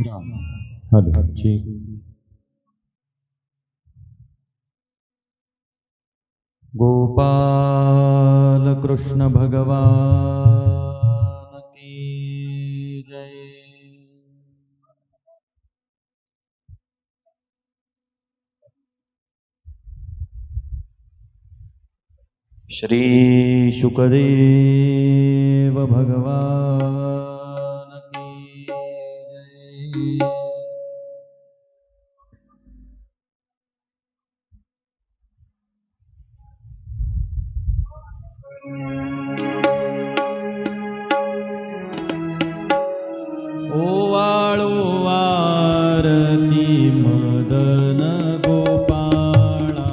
Ram hello ठीक. गोपाल कृष्ण भगवान की जय. श्री शुकदेव भगवान की जय. ओवाळो आरती मदन गोपाळा.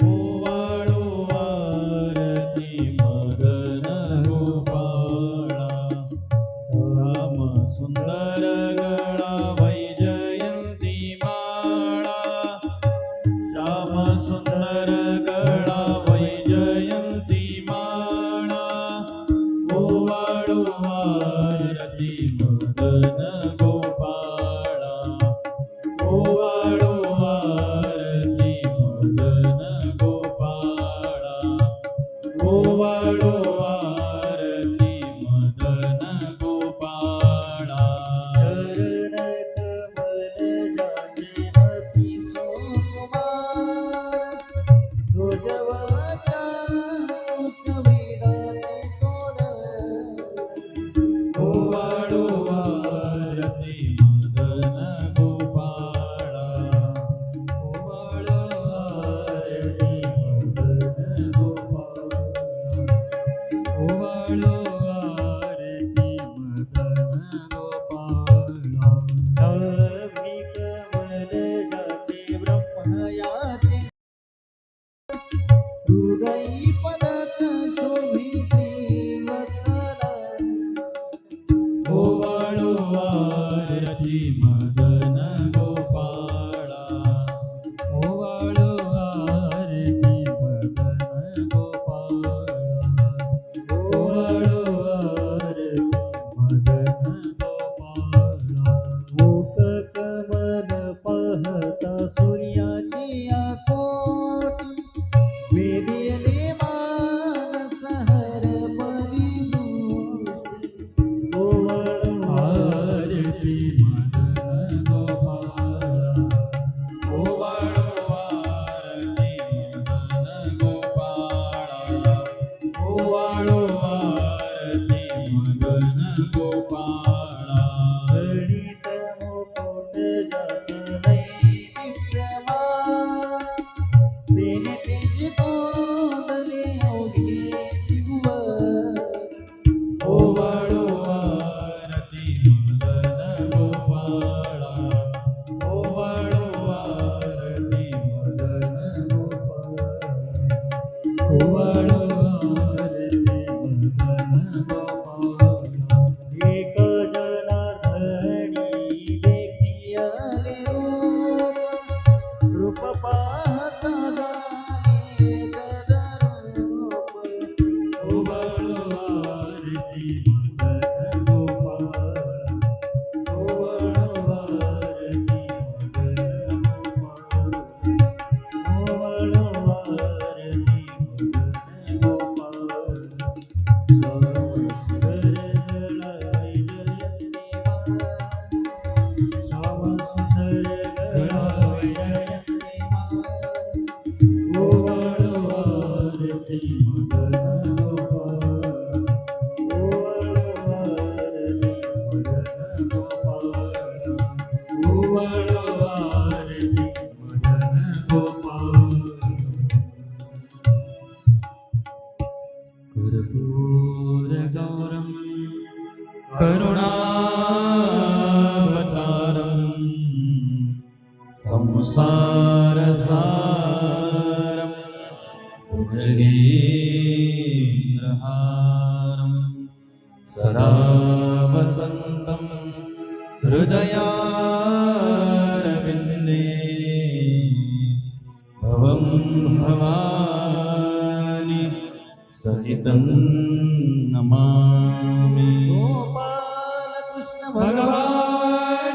ओवाळो आरती मदन गोपाळा. श्याम सुंदर गळा वैजयंती माळा. श्याम सुंदर गळा वैजयंती माळा. ओवाळो आरती मदन गोपाळा. ओवाळो आरती मदन गोपाळा. ओवाळो आरती मदन गोपाळा. चरण कमल जाचे अति सुकुमार. ध्वजवाचा संविधाचे तोड. ओवाळो आरती मदन गोपाळा. ओवाळो आरती मदन गोपाळा. ओवाळो आरती मदन गोपाळा. नवमी कमल जाचे ब्रह्मयाचे. हृदयी पदक शोभी श्रीवत्सला. ओवाळो आरती मदन गोपाळा. ओवाळो आरती मदन गोपाळा. ओवाळो आरती मदन गोपाळा. मुख कमल पाहता सूर्याची आकोटी. वेदिले मानस हर परिदृष्टी. ओवाळो आरती मदन गोपाळा. ओवाळो आरती मदन गोपाळा. ओवाळो आरती मदन गोपाळा. गणित मुकुट जाचे नैदिप्यमान. तेने तेज कोंदले अवघे जीवन. ओवाळो आरती मदन गोपाळा. ओवाळो आरती मदन गोपाळा. ओवाळो आरती मदन गोपाळा. एक जनार्दनी देखियाले रूप. रूप पाहता झाले तदरूप. ओवाळो आरती मदन गोपाळा. ओवाळो आरती मदन गोपाळा. ओवाळो आरती मदन गोपाळा. श्याम सुंदर गळा वैजयंती माळा. ओवाळो आरती मदन गोपाळा. ओवाळो आरती मदन गोपाळा. ओवाळो आरती मदन गोपाळा. कर्पूरगौरं करुणावतारं संसारसारं भुजगेन्द्रहारं सदा वसन्तं हृदयारविन्दे. भवं भवानि सहितं नमामि. गोपाल कृष्ण भगवान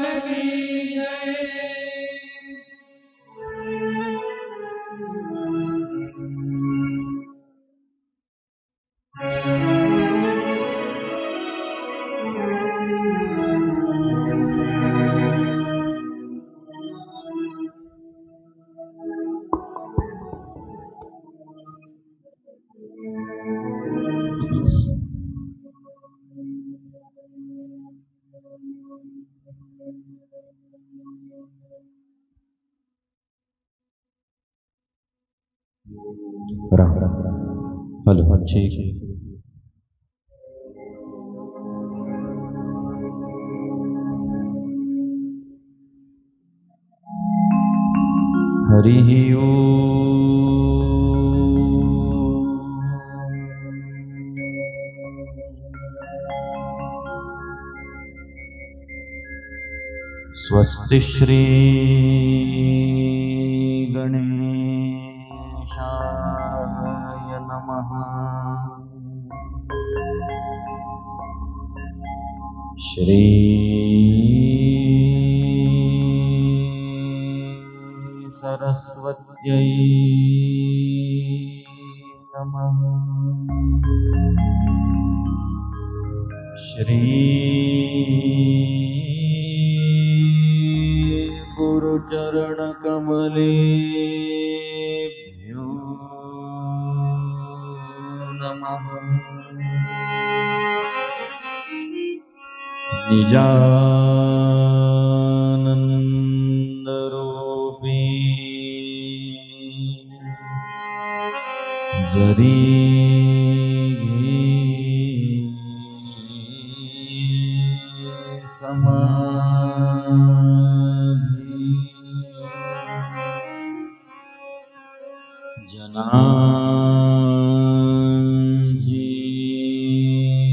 राम राम हलो ठीक हरि स्वस्ति श्री गणेशाय नमः। श्री सरस्वत्यै नमः। श्री गुरुचरणकमलेभ्यो नमः। निजानन्दरूपी जरी समाधि जनांजी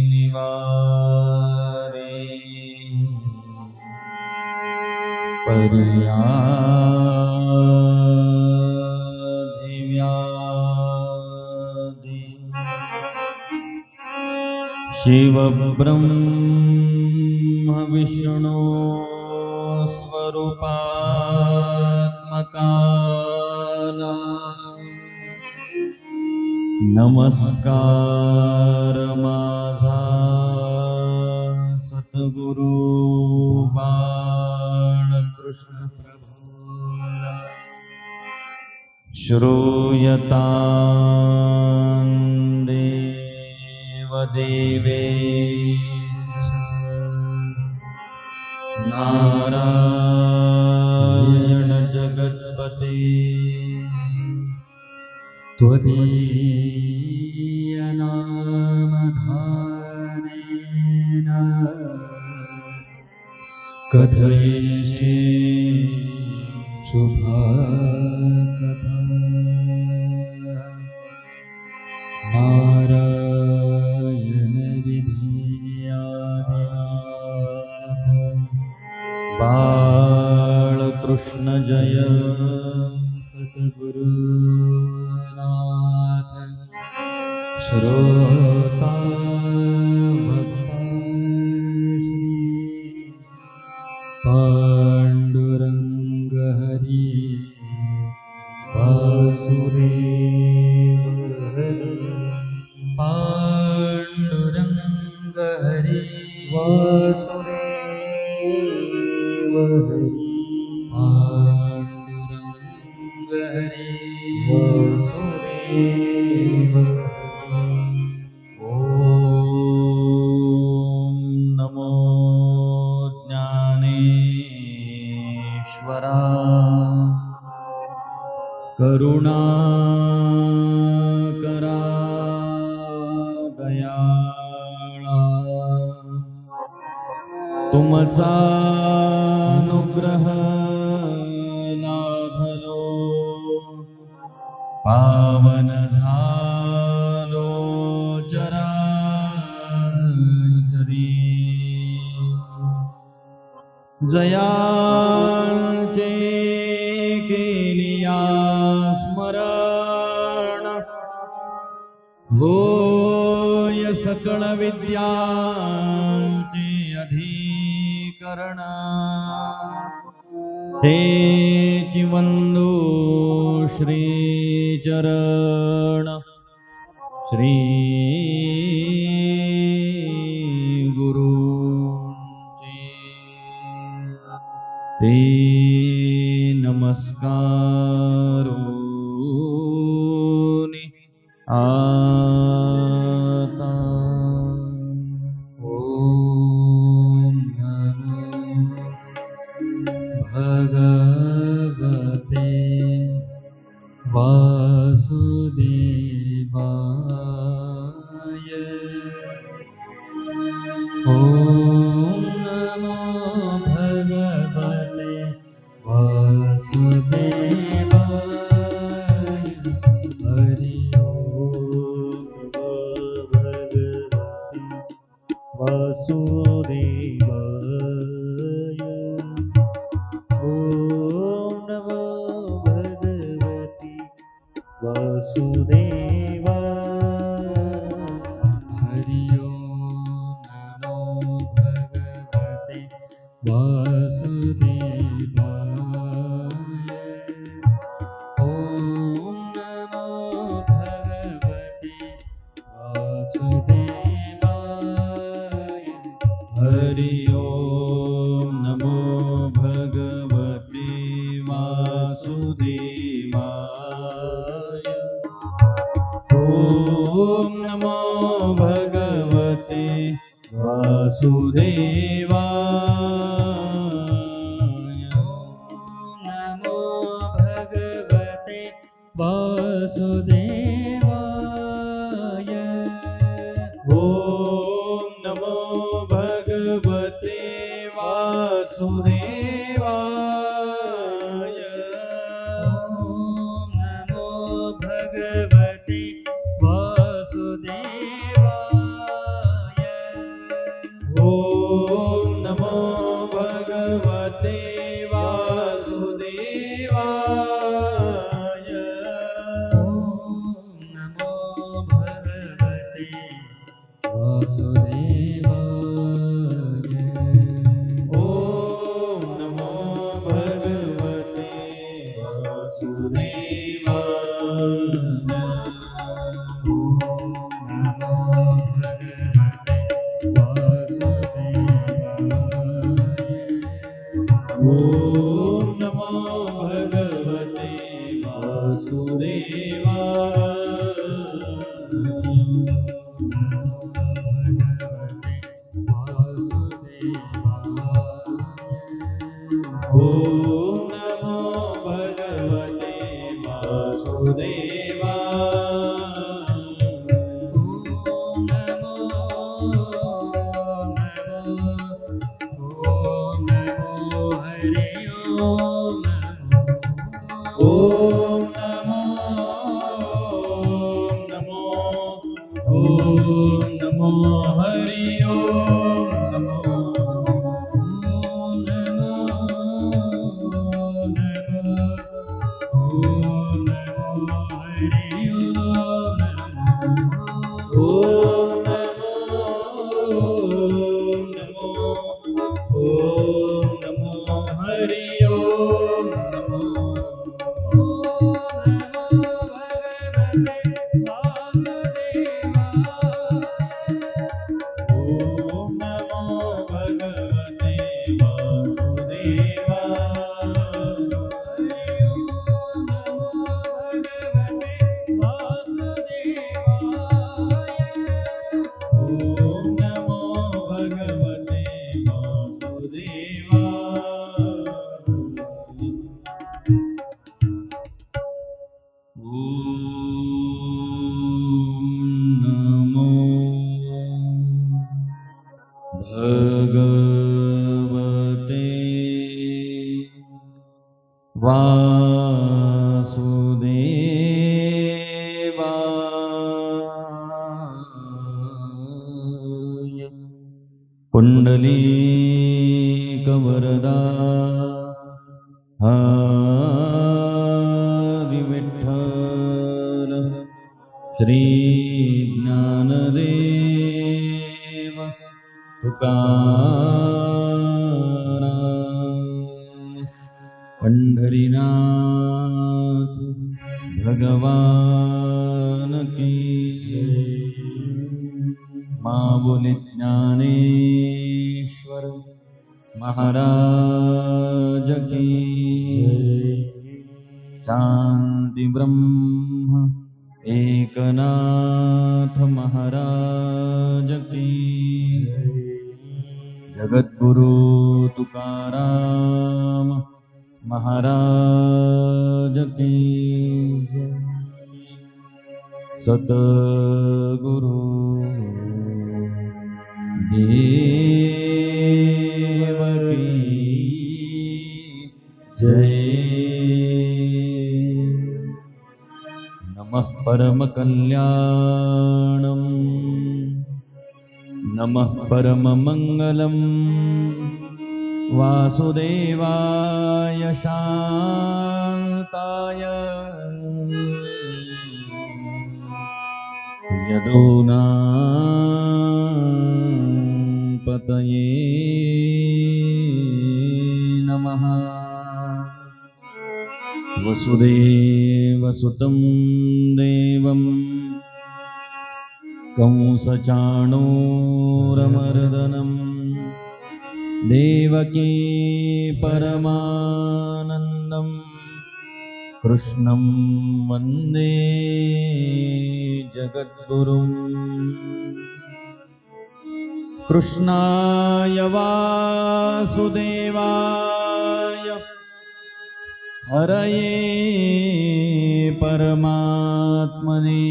निवारे परियाधिव्याधि शिव ब्रह्म विष्णु स्वरूपात्मकाला नमस्कार माझा सद्गुरु बाळकृष्ण प्रभूला श्रूयतां देवदेवेश नारायण जगत्पते त्वदीयनामधानेन कथयिष्ये शुभकथा। नारायण विधियादिनाथ बाळकृष्ण जय सद्गुरुनाथ श्रोता भक्ता श्री पांडुरंग हरी वासुदेव हरी पांडुरंग हरी वासुदेव हरी पांडुरंग हरी वासुदेव हरी। ओम नमो ज्ञानेश्वरा करुणाकरा दयाळा तुमचा अनुग्रह लाभलो पावन झालो चराचरी जयांचे केलिया स्मरण होय सकळ विद्यांचे अधिकरण तेची वंदू श्री चरण श्री गुरूंची ते नमस्कारोनी आता ओ वासुदेवाय ॐ नमो भगवति वासुदेवाय हरि ओम नमो भगवते वासुदेवाय ओम नमो भगवते वासुदेवाय हरि ओम नमो भगवते वासुदेवाय ओम नमो भगवते वासुदेवाय ओम नमो भगवते वासुदेवाय ओम नमो भगवते वासुदेवाय ओम नमो भगवते वासुदेवाय ओम नमो भगवते वासुदेवाय ओम नमो भगवते वासुदेवाय ओम नमो भगवते ओम नमो भगवते वासुदेवाय ओम नमो भगवते वासुदेवाय पुंडलीकवरदा हरि विठ्ठल श्री ज्ञानदेव तुकाराम पंढरीनाथ भगवान की माँ बोले ज्ञानेश्वर महाराज की शांति ब्रह्म एकनाथ महाराज की जगद्गुरु तुकाराम महाराज की सतगुरु देव की जय। नमः परम कल्याणम नमः परममङ्गलम् वासुदेवाय शान्ताय यदुनापतये नमः। वसुदेवसुतं देवं कंसचाणूरमर्दनं देवकी परमानन्दं कृष्णं वन्दे जगद्गुरुम्। कृष्णाय वासुदेवाय हरये परमात्मने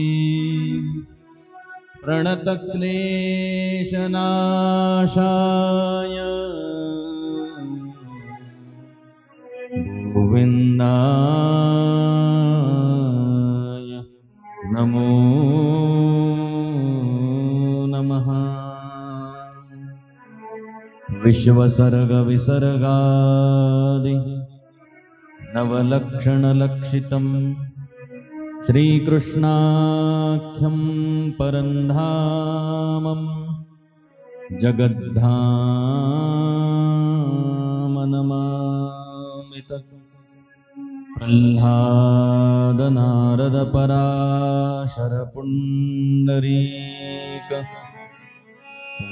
प्रणतक्लेशनाशाय गोविन्दाय नमो नमः। विश्वसर्गविसर्गादि नवलक्षणलक्षितं श्रीकृष्णाख्यं परन्धामं जगद्धाम नमामि तत्। प्रह्लादनारदपराशरपुण्डरीक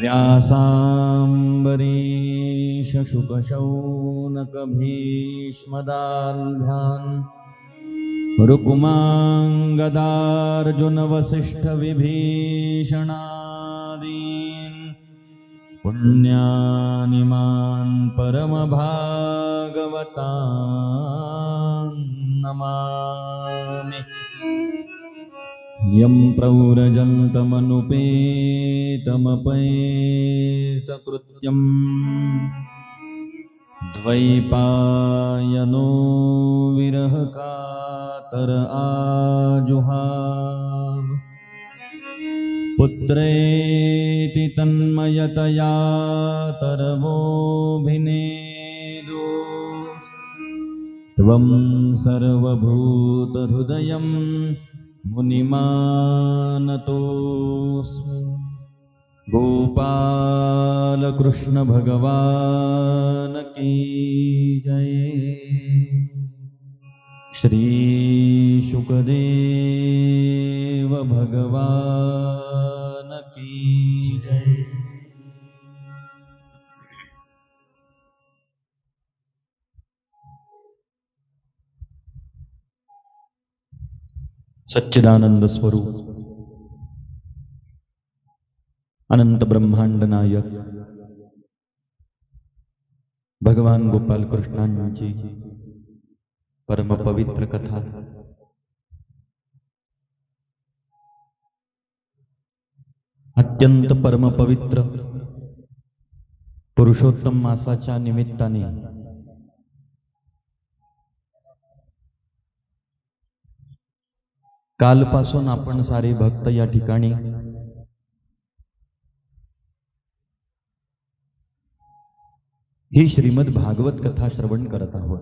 व्यासाम्बरीशशुकशौनकभीष्मदाल्भ्यान् रुक्माङ्गदार्जुनवसिष्ठविभीषणादीन् पुण्यानिमान् परमभागवतान् नमामि। यं प्रव्रजन्तमनुपेतमपेतकृत्यं द्वैपायनो विरहकातर आजुहाव। पुत्रेति तन्मयतया तरवोऽभिनेदु त्वं सर्वभूतहृदयं मुनिमानतोऽस्मि। गोपालकृष्ण भगवान की जय। श्री शुकदेव भगवान की जय। सच्चिदानंद स्वरूप अनंत ब्रह्मांड नायक भगवान गोपाल कृष्णांची परम पवित्र कथा अत्यंत परम पवित्र पुरुषोत्तम मासाच्या निमित्ताने कालपासून आपण सारे भक्त या ठिकाणी ही श्रीमद भागवत कथा श्रवण करत आहोत।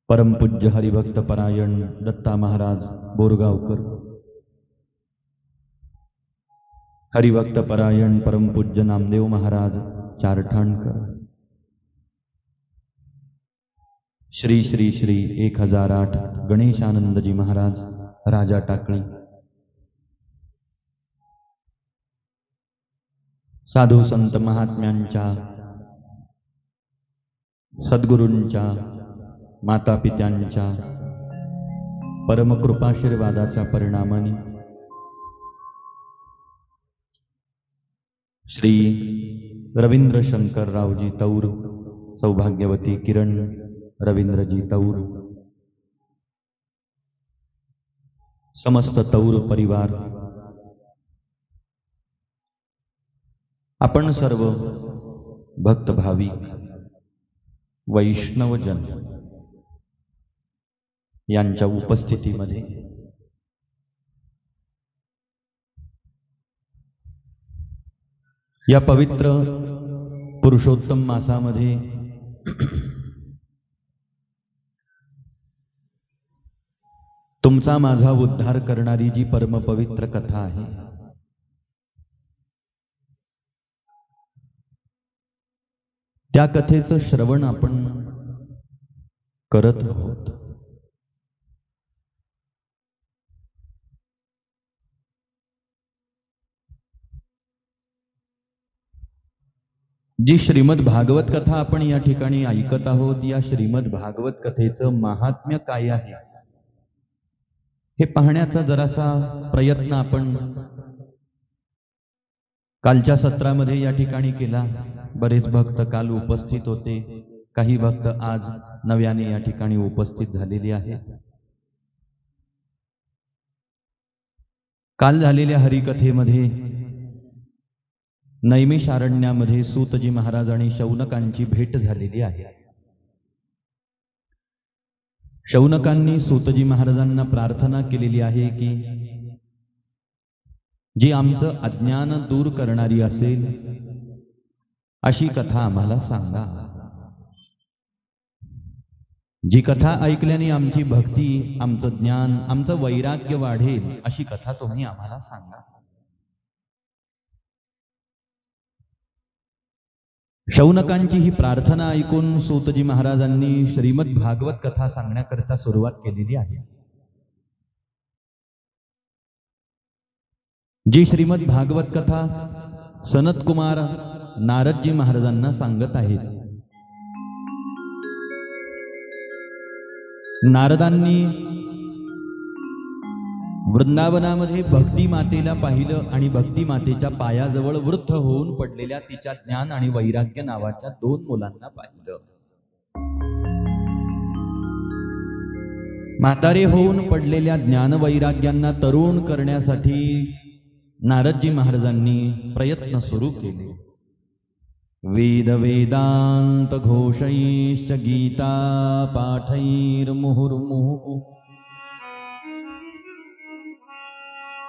परमपूज्य हरिभक्त परायण दत्ता महाराज बोरगावकर, हरिभक्त परायण परमपूज्य नामदेव महाराज चारठाणकर, श्री श्री श्री 1008 गणेशानंदजी महाराज राजा टाकळी, साधू संत महात्म्यांच्या सद्गुरूंच्या माता पित्यांच्या परमकृपाशीर्वादाच्या परिणामाने श्री रवींद्र शंकररावजी तौर, सौभाग्यवती किरण रवींद्रजी तौर, समस्त तौर परिवार, आपण सर्व भक्त भाविक वैष्णवजन यांच्या उपस्थितीमध्ये या पवित्र पुरुषोत्तम मासामध्ये तुमचा माझा उद्धार करणारी जी परमपवित्र कथा आहे, त्या कथेचं श्रवण आपण करत आहोत. जी श्रीमद भागवत कथा आपण या ठिकाणी ऐकत आहोत, या श्रीमद भागवत कथेचं महात्म्य काय आहे हे पाहण्याचा जरासा प्रयत्न आपण कालच्या सत्रामध्ये या ठिकाणी केला. बरेच भक्त काल उपस्थित होते, काही भक्त आज नव्याने या ठिकाणी उपस्थित झालेले आहेत. काल झालेल्या हरिकथेमध्ये नैमिषारण्यामध्ये सूतजी महाराज आणि शौनकांची भेट झालेली आहे. शौनकांनी सूतजी महाराजांना प्रार्थना केलेली आहे की जी आमचं अज्ञान दूर करणारी असेल अशी कथा आम्हाला सांगा. जी कथा ऐकल्याने आमची भक्ती, आमचं ज्ञान, आमचं वैराग्य वाढेल अशी कथा तुम्ही आम्हाला सांगा. शौनकांची ही प्रार्थना ऐकून सूतजी महाराजांनी श्रीमद भागवत कथा सांगण्याकरिता सुरुवात केलेली आहे. जी श्रीमद भागवत कथा सनत कुमार नारदजी महाराजांना सांगत आहेत. नारदांनी वृंदावनामध्ये भक्ती मातेला पाहिलं आणि भक्ती मातेच्या पायाजवळ वृद्ध होऊन पडलेल्या तिच्या ज्ञान आणि वैराग्य नावाच्या 2 मुलांना पाहिलं. म्हातारे होऊन पडलेल्या ज्ञान वैराग्यांना तरुण करण्यासाठी नारदजी महाराजांनी प्रयत्न सुरू केले. वेद वेदांत घोषैश्च गीता पाठैर मुहुर्मुहुः.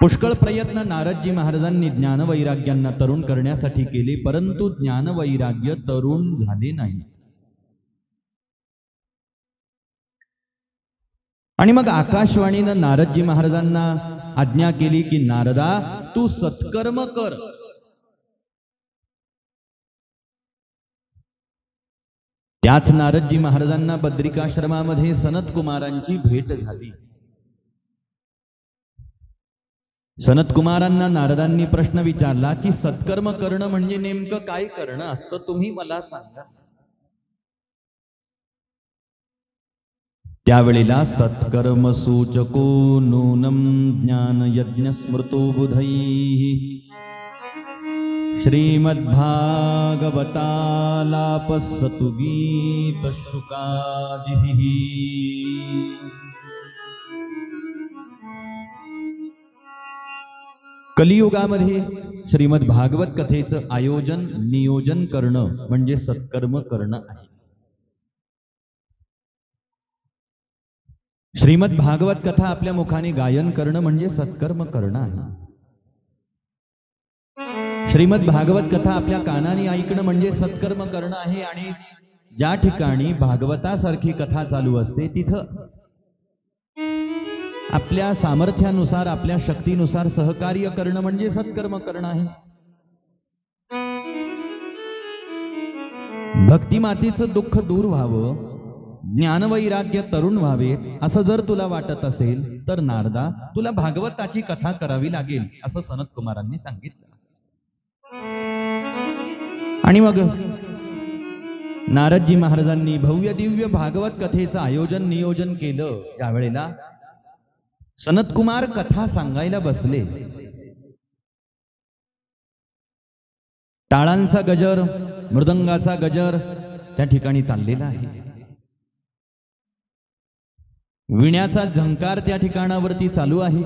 पुष्कळ प्रयत्न नारदजी महाराजांनी ज्ञानवैराग्यांना तरुण करण्यासाठी केले, परंतु ज्ञानवैराग्य तरुण झाले नाहीत. आणि मग आकाशवाणीनं नारदजी महाराजांना आज्ञा केली की नारदा, तू सत्कर्म कर. त्याच नारदजी महाराजांना बद्रिकाश्रमामध्ये सनत कुमारांची भेट झाली. सनत कुमारांना नारदांनी प्रश्न विचारला की सत्कर्म करणं म्हणजे नेमकं काय करणं असतं, तुम्ही मला सांगा. त्यावेळेला सत्कर्म सूचको नूनम ज्ञान यज्ञ स्मृतो बुधैः श्रीमद्भागवतालापसतु गीत शुकादिभिः. कलियुगामध्ये श्रीमद भागवत कथेचं आयोजन नियोजन करणं म्हणजे सत्कर्म करणं आहे. श्रीमद भागवत कथा आपल्या मुखाने गायन करणं म्हणजे सत्कर्म करणं आहे. श्रीमद भागवत कथा आपल्या कानाने ऐकणं म्हणजे सत्कर्म करणं आहे. आणि ज्या ठिकाणी भागवतासारखी कथा चालू असते तिथं आपल्या सामर्थ्यानुसार, आपल्या शक्तीनुसार सहकार्य करणं म्हणजे सत्कर्म करणं आहे. भक्तिमातेचं दुःख दूर व्हावं, ज्ञानवैराग्य तरुण व्हावे असं जर तुला वाटत असेल तर नारदा, तुला भागवताची कथा करावी लागेल असं सनत कुमारांनी सांगितलं. आणि मग नारदजी महाराजांनी भव्य दिव्य भागवत कथेचं आयोजन नियोजन केलं. त्यावेळेला सनत कुमार कथा सांगायला बसले. टाळांचा गजर, मृदंगाचा गजर त्या ठिकाणी चाललेला आहे. विण्याचा झंकार त्या ठिकाणावरती चालू आहे.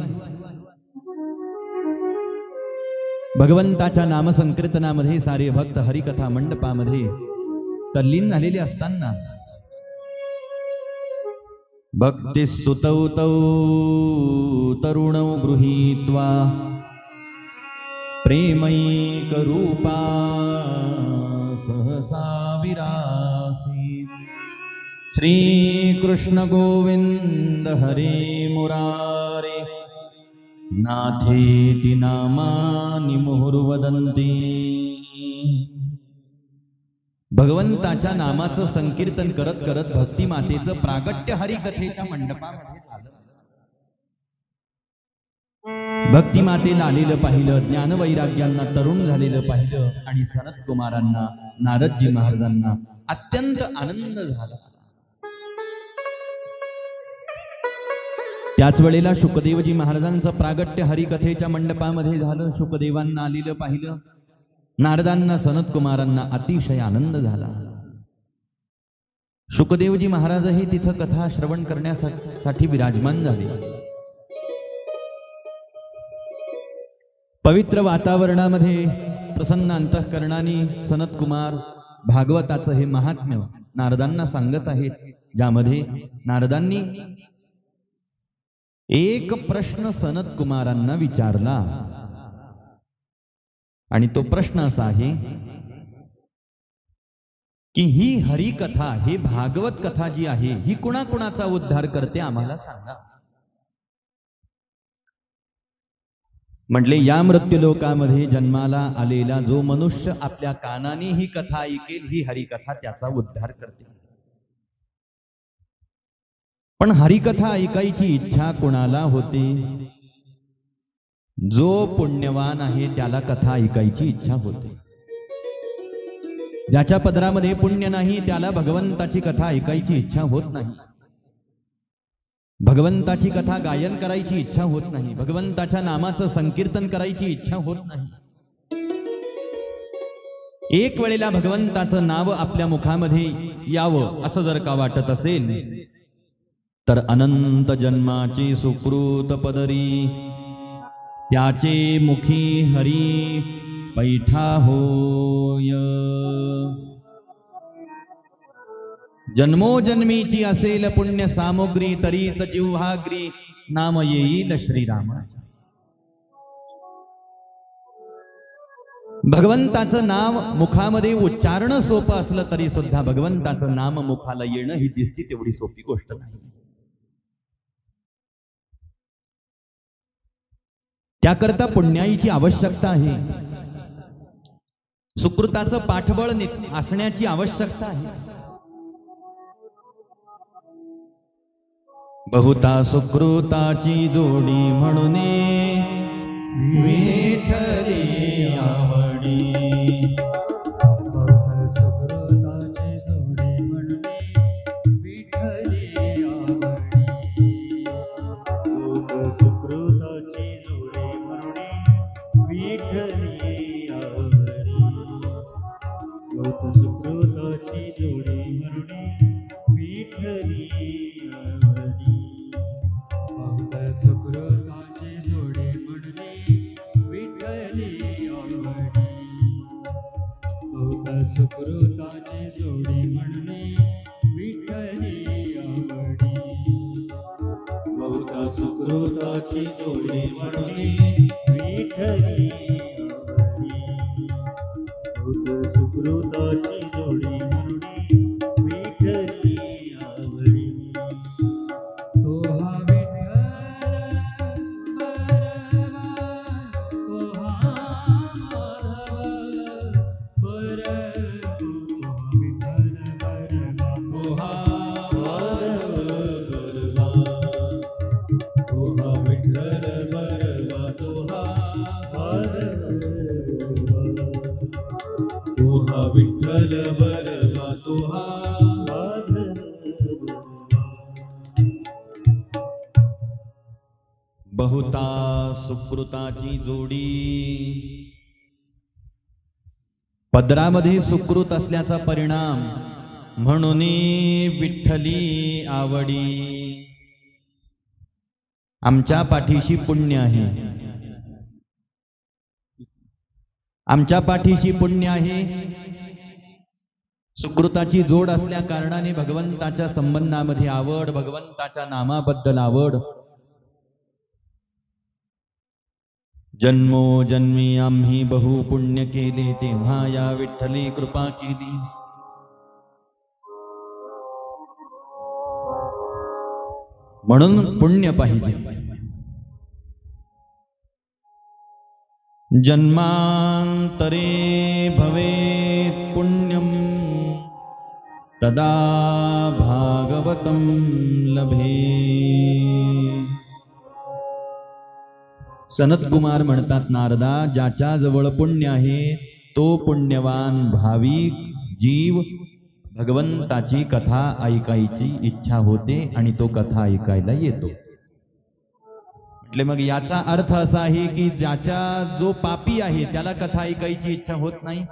भगवंताच्या नामसंकीर्तनामध्ये सारे भक्त हरिकथा मंडपामध्ये तल्लीन झालेले असताना भक्ति सुतौ तौ तरुणौ गृहीत्वा प्रेमैकमूर्तिं एक रूपा सहसा विरासी श्री कृष्ण गोविंद हरे मुरारे नाथेति नामानि मुहुर्वदन्ति भगवंताच्या नामाचं संकीर्तन करत करत भक्ती मातेचं प्रागट्य हरिकथेच्या मंडपामध्ये झालं. भक्ती मातेला आलेलं पाहिलं, ज्ञानवैराग्यांना तरुण झालेलं पाहिलं आणि सनत कुमारांना नारदजी महाराजांना अत्यंत आनंद झाला. त्याच वेळेला शुकदेवजी महाराजांचं प्रागट्य हरिकथेच्या मंडपामध्ये झालं. शुकदेवांना आलेलं पाहिलं, नारदांना सनत कुमारांना अतिशय आनंद झाला. शुकदेवजी महाराजही तिथं कथा श्रवण करण्यासाठी विराजमान झाले. पवित्र वातावरणामध्ये प्रसन्न अंतःकरणाने सनत कुमार भागवताचं हे महात्म्य नारदांना सांगत आहेत, ज्यामध्ये नारदांनी एक प्रश्न सनत कुमारांना विचारला आणि तो प्रश्न असा आहे की ही हरिकथा, ही भागवत कथा जी आहे, ही कुणाकुणाचा उद्धार करते आम्हाला सांगा. म्हटले, या मृत्यूलोकामध्ये जन्माला आलेला जो मनुष्य आपल्या कानाने ही कथा ऐकेल, ही हरिकथा त्याचा उद्धार करते. पण हरिकथा ऐकायची इच्छा कोणाला होते? जो पुण्यवान आहे त्याला कथा ऐकायची इच्छा होते. ज्याच्या पदरामध्ये पुण्य नाही त्याला भगवंताची कथा ऐकायची इच्छा होत नाही. भगवंताची कथा गायन करायची इच्छा होत नाही. भगवंताच्या नामाचं संकीर्तन करायची इच्छा होत नाही. एक वेळेला भगवंताचं नाव आपल्या मुखामध्ये यावं असं जर का वाटत असेल तर अनंत जन्माची सुकृत पदरी त्याचे मुखी हरी पैठा होय. जन्मोजन्मीची असेल पुण्य सामुग्री तरीच जिव्हाग्री नाम येईल श्रीराम. भगवंताचं नाव मुखामध्ये उच्चारणं सोपं असलं तरी सुद्धा भगवंताचं नाम मुखाला येणं ही दिसती तेवढी सोपी गोष्ट नाही. त्याकरता पुण्याईची आवश्यकता आहे. सुकृताचं पाठबळ असण्याची आवश्यकता आहे. बहुता सुकृताची जोडी म्हणून विठ्ठली आवडी. बहुता सुकृताची जोडी म्हणून विठ्ठली आवडी. बहुता सुकृताची जोडी म्हणून विठ्ठली आवडी. बहुता सुकृताची जोडी म्हणून विठ्ठली आवडी. बहुता सुकृताची जोडी म्हणून विठ्ठली आवडी. बहुता सुकृताची जोडी म्हणून विठ्ठली आवडी. बहुता सुकृताची जोडी म्हणून विठ्ठली आवडी. बहुता सुकृताची जोडी म्हणून विठ्ठली आवडी. तो हा विठ्ठल बरवा, तो हा माधव बरवा. तो हा विठ्ठल बरवा, तो हा माधव बरवा. तो हा विठ्ठल बरवा, तो हा माधव बरवा. तो हा विठ्ठल बरवा, तो हा माधव बरवा. बहुता सुकृताची जोडी. पदरामध्ये सुकृत असल्याचा परिणाम म्हणून विठ्ठली आवडी. आमच्या पाठीशी पुण्य आहे. आमच्या पाठीशी पुण्य आहे. सुकृताची जोड असल्या कारणाने भगवंताच्या संबंधामध्ये आवड, भगवंताच्या नामाबद्दल आवड. जन्मोजन्मी आम्ही बहु पुण्य केले, तेव्हा या विठ्ठली कृपा केली. म्हणून पुण्य पाहिजे. जन्मांतरे भवेत् पुण्यम तदा भागवतं लभे. सनत कुमार म्हणतात, नारदा, ज्याच्या जवळ पुण्य आहे तो पुण्यवान भाविक जीव भगवंताची कथा ऐकायची इच्छा होते आणि तो कथा ऐकायला येतो. म्हटले मग याचा अर्थ असा आहे की ज्याच्या जो पापी आहे त्याला कथा ऐकायची इच्छा होत नाही.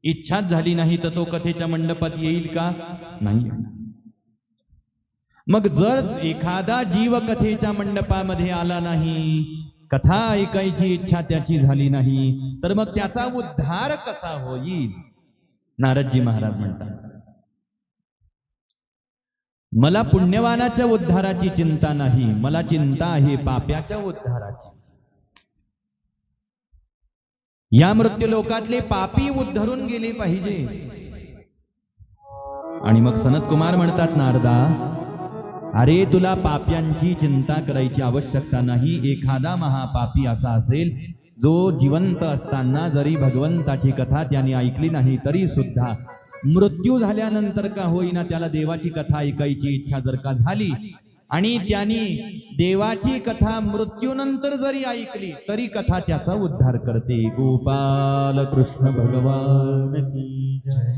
इच्छाच झाली नाही तर तो कथेच्या मंडपात येईल का? नाही. मग जर एखादा जीव कथेच्या मंडपामध्ये आला नाही, कथा ऐकायची इच्छा त्याची झाली नाही, तर मग त्याचा उद्धार कसा होईल? नारदजी महाराज म्हणतात, मला पुण्यवानाच्या उद्धाराची चिंता नाही, मला चिंता आहे पाप्याच्या उद्धाराची. या मृत्यूलोकातले पापी उद्धरून गेले पाहिजे. आणि मग सनत कुमार म्हणतात, नारदा, अरे तुला पाप्यांची चिंता करायची आवश्यकता नाही. एखादा महापापी असा असेल जो जिवंत असताना जरी भगवंताची कथा त्याने ऐकली नाही तरी सुद्धा मृत्यू झाल्यानंतर का होईना त्याला देवाची कथा ऐकायची इच्छा जर का झाली आणि त्याने देवाची कथा मृत्यूनंतर जरी ऐकली तरी कथा त्याचा उद्धार करते. गोपाल कृष्ण भगवान की जय.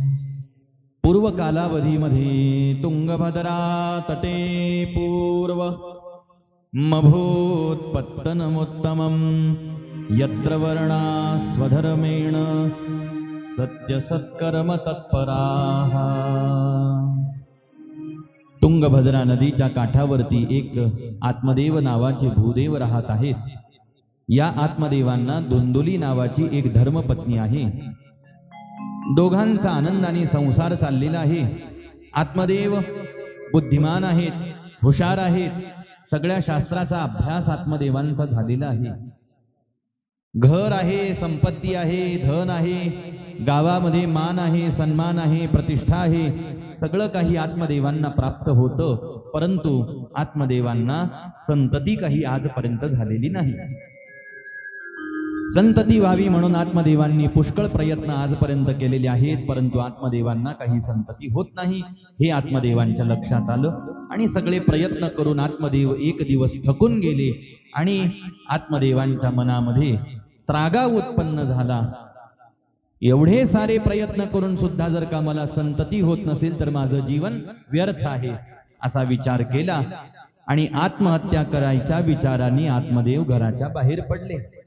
पूर्व कालावधीमध्ये तुंगभद्रा तटे पूर्व मभूत्पत्तनमुत्तमं यत्र वर्णा स्वधर्मेण सत्य सत्कर्म तत्पराः. तुंगभद्रा नदीच्या काठावरती एक आत्मदेव नावाचे भूदेव राहत आहेत. या आत्मदेवांना दोंदुली नावाची एक धर्मपत्नी आहे. दोघांचा आनंदाने संसार चाललेला आहे. आत्मदेव बुद्धिमान आहेत, हुशार आहेत. सगळ्या शास्त्राचा अभ्यास आत्मदेवांचा झालेला आहे. घर आहे, संपत्ती आहे, धन आहे, गावामध्ये मान आहे, सन्मान आहे, प्रतिष्ठा आहे. सगळं काही आत्मदेवांना प्राप्त होतं, परंतु आत्मदेवांना संतती काही आजपर्यंत झालेली नाही. संतती व्हावी म्हणून आत्मदेवांनी पुष्कळ प्रयत्न आजपर्यंत केलेले आहेत, परंतु आत्मदेवांना काही संतती होत नाही. हे आत्मदेवांच्या लक्षात आलं आणि सगळे प्रयत्न करून आत्मदेव एक दिवस थकून गेले आणि आत्मदेवांच्या मनामध्ये त्रागा उत्पन्न झाला. एवढे सारे प्रयत्न करून सुद्धा जर का मला संतती होत नसेल तर माझं जीवन व्यर्थ आहे असा विचार केला आणि आत्महत्या करायच्या विचाराने आत्मदेव घराच्या बाहेर पडले.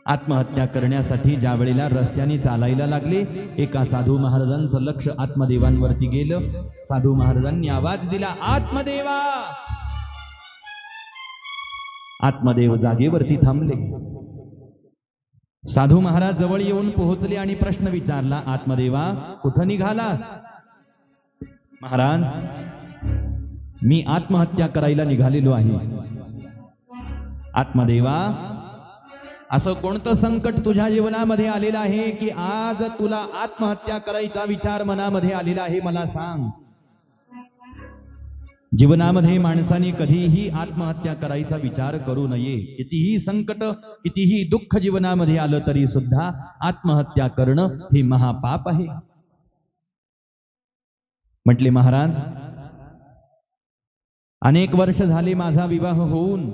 आत्महत्या करण्यासाठी ज्या वेळेला रस्त्याने चालायला लागले, एका साधू महाराजांचं लक्ष आत्मदेवांवरती गेलं. साधू महाराजांनी आवाज दिला, आत्मदेवा. आत्मदेव जागेवरती थांबले. साधू महाराज जवळ येऊन पोहोचले आणि प्रश्न विचारला, आत्मदेवा कुठं निघालास? महाराज, मी आत्महत्या करायला निघालेलो आहे. आत्मदेवा, असं कोणतं संकट तुझ्या जीवनामध्ये आलेलं आहे की आज तुला आत्महत्या करायचा विचार मनामध्ये आलेला आहे, मला सांग. जीवनामध्ये माणसाने कधीही आत्महत्या करायचा विचार करू नये. कितीही संकट, कितीही दुःख जीवनामध्ये आलं तरी सुद्धा आत्महत्या करणं हे महापाप आहे. म्हटले, महाराज, अनेक वर्ष झाले माझा विवाह होऊन,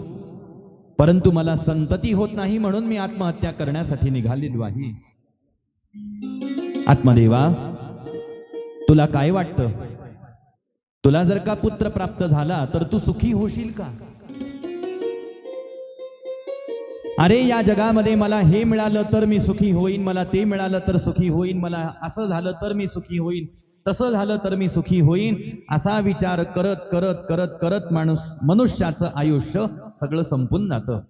परंतु मला संतती होत नाही म्हणून मी आत्महत्या करण्यासाठी निघालेलो आहे. आत्मदेवा, तुला काय वाटतं? तुला जर का पुत्र प्राप्त झाला तर तू सुखी होशील का? अरे या जगामध्ये मला हे मिळालं तर मी सुखी होईन, मला ते मिळालं तर सुखी होईन, मला असं झालं तर मी सुखी होईन, तसं झालं तर मी सुखी होईन, असा विचार करत करत करत करत मनुष्याचं आयुष्य सगळं संपून जातं.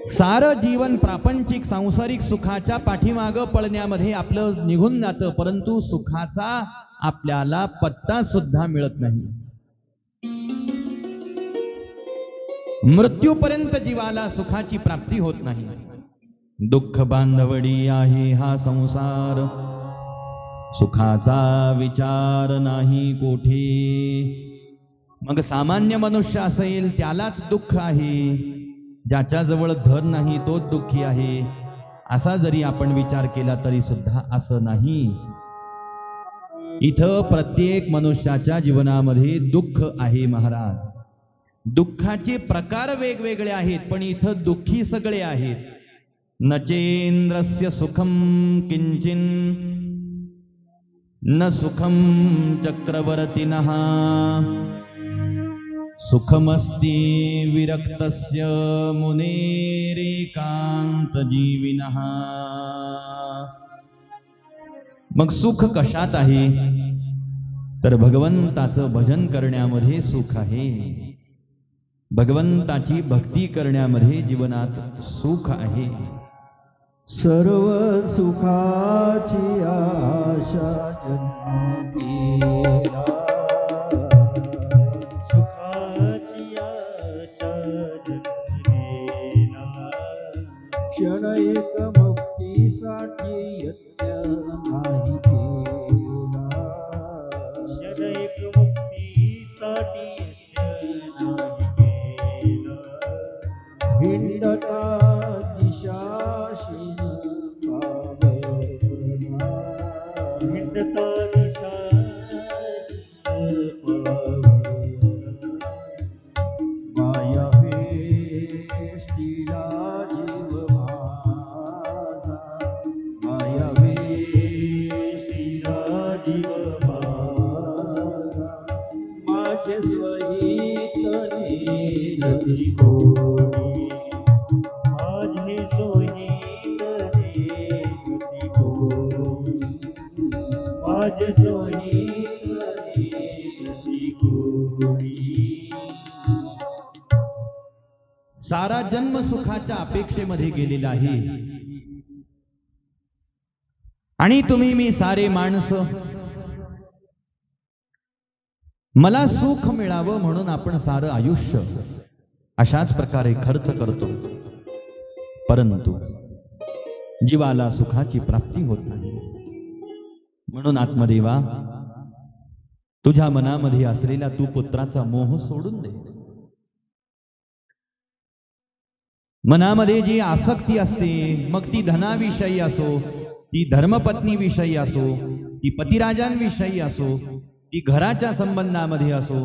सारं जीवन प्रापंचिक सांसारिक सुखाच्या पाठीमागं पळण्यामध्ये आपलं निघून जातं, परंतु सुखाचा आपल्याला पत्ता सुद्धा मिळत नाही. मृत्यूपर्यंत जीवाला सुखाची प्राप्ती होत नाही. दुःख बांधवडी आहे हा संसार, सुखाचा विचार नाही कोठे. मग सामान्य मनुष्य असेल त्यालाच दुःख आहे, ज्याच्याजवळ धन नाही तोच दुःखी आहे, असा जरी आपण विचार केला तरी सुद्धा असं नाही. इथं प्रत्येक मनुष्याच्या जीवनामध्ये दुःख आहे महाराज. दुःखाचे प्रकार वेगवेगळे आहेत, पण इथं दुःखी सगळे आहेत. नचेंद्रस्य सुखम किंचिन न सुखम चक्रवर्तिनः सुखमस्ति विरक्तस्य मुनेरेकांत जीविनः. मग सुख कशात आहे? तर भगवंताचं भजन करण्यामध्ये सुख आहे. भगवंताची भक्ती करण्यामध्ये जीवनात सुख आहे. सर्व सुखाची आशा जन्मला, सुखाची आशा जन्मला, क्षण एक मुक्तीसाठी यत्न नाही केला, क्षण एक मुक्तीसाठी यत्न नाही केला. हिंडता दिशाशीन पावला, हिंडता दिशाशीन पावला. माया वेष्टीला जीव माझा, माया वेष्टीला जीव माझा. माझे स्वहित नेरती कोणी, माझे स्वहित नेरती कोणी, माझे स्वहित नेरती कोणी. सारा जन्म सुखाच्या अपेक्षेमध्ये गेलेला आहे. आणि तुम्ही मी सारे माणसं मला सुख मिळावं म्हणून आपण सारं आयुष्य अशाच प्रकारे खर्च करतो, परंतु जीवाला सुखाची प्राप्ती होत नाही. म्हणून आत्मदेवा, तुझ्या मनामध्ये असलेला तू पुत्राचा मोह सोडून दे. मनामध्ये जी आसक्ती असते, मग ती धनाविषयी असो, ती धर्मपत्नीविषयी असो, ती पतिराजांविषयी असो, ती घराच्या संबंधामध्ये असो,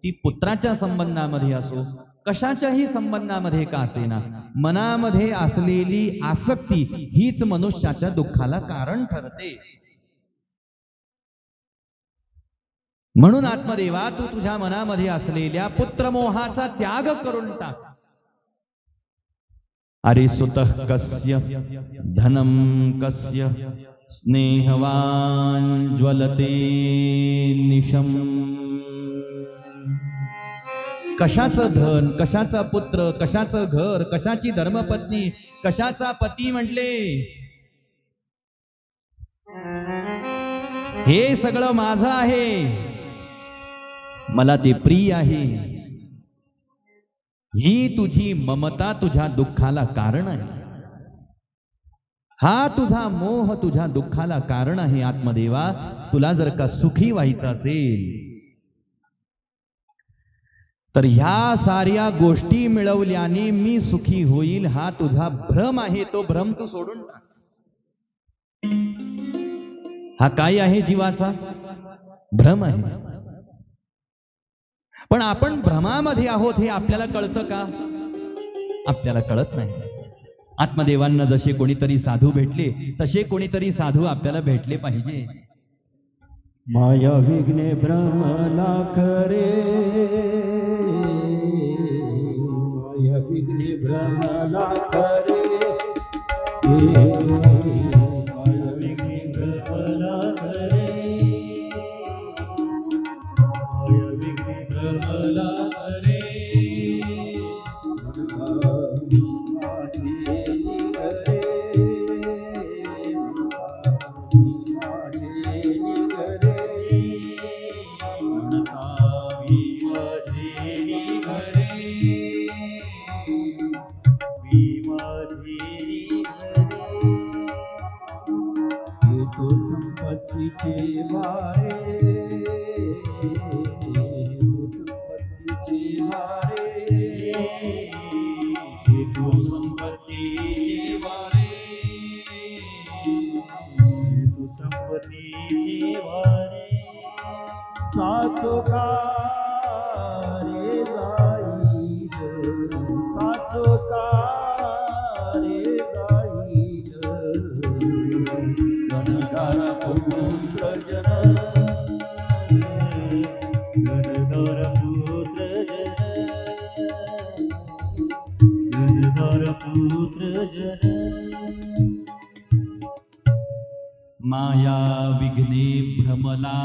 ती पुत्राच्या संबंधामध्ये असो, कशाच्याही संबंधामध्ये का असेना, मनामध्ये असलेली आसक्ती हीच मनुष्याच्या दुःखाला कारण ठरते. म्हणून आत्मदेवा, तू तुझ्या मनामध्ये असलेल्या पुत्रमोहाचा त्याग करून टाक. अरे सुतः कस्य धनम कस्य स्नेहवान ज्वलते निशम. कशाचं धन, कशाचा पुत्र, कशाचं घर, कशाची धर्मपत्नी, कशाचा पती म्हटले, हे सगळं माझं आहे, मला ते प्रिय आहे. ही तुझी ममता तुझ्या दुःखाला कारण आहे. हा तुझा मोह तुझ्या दुःखाला कारण आहे. आत्मदेवा, तुला जर का सुखी व्हायचं असेल तर ह्या साऱ्या गोष्टी मिळवल्याने मी सुखी होईल हा तुझा भ्रम आहे. तो भ्रम तू सोडून टाक. हा काय आहे? जीवाचा भ्रम आहे. पण आपण भ्रमामध्ये आहोत हे आपल्याला कळतं का? आपल्याला कळत नाही. आत्मदेवांना जसे कोणीतरी साधू भेटले तसे कोणीतरी साधू आपल्याला भेटले पाहिजे. माया विघ्ने भ्रमला खरे, माया विघ्ने भ्रमला खरे, माया विघ्ने भ्रमला खरे, माया विघ्ने भ्रमला खरे. संपत्तीचे वारे, तू संपत्तीचे वारे, तू संपत्तीचे वारे, तू संपत्तीचे वारे, साचो का रे जाईल, साचो का रे जाईल, गणधार पुत्र जन, गणधार पुत्र जन, गणधार पुत्र जन. माया विघ्ने भ्रमला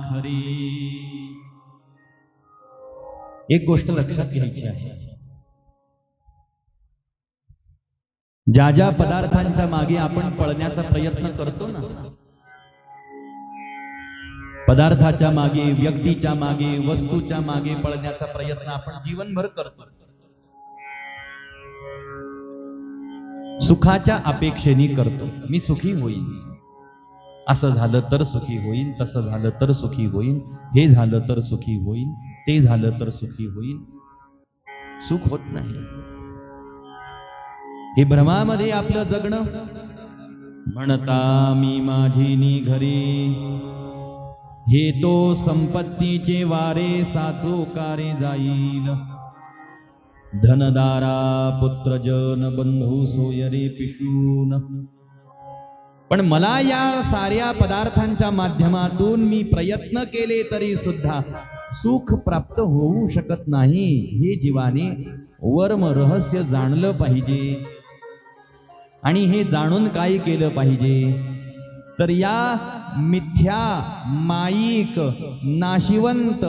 खरे. एक गोष्ट लक्षात घ्यायची आहे, ज्या ज्या पदार्थांच्या मागे आपण पळण्याचा प्रयत्न करतो ना, पदार्थाच्या मागे, व्यक्तीच्या मागे, वस्तूच्या मागे पळण्याचा प्रयत्न आपण जीवनभर करतो. सुखाच्या अपेक्षेने करतो. मी सुखी होईन, असं झालं तर सुखी होईन, तसं झालं तर सुखी होईन, हे झालं तर सुखी होईन, ते झालं तर सुखी होईन. सुख होत नाही. हे भ्रमामध्ये आपलं जगणं. म्हणता मी माझी घरी, हे तो संपत्तीचे वारे, साचो कारे जाईल. धनदारा पुत्रजन बंधू सोयरे पिशून. पण मला या साऱ्या पदार्थांच्या माध्यमातून मी प्रयत्न केले तरी सुद्धा सुख प्राप्त होऊ शकत नाही. हे जीवाने वर्म रहस्य जाणलं पाहिजे. आणि हे जाणून काय केलं पाहिजे तर या मिथ्या, माईक, नाशिवंत,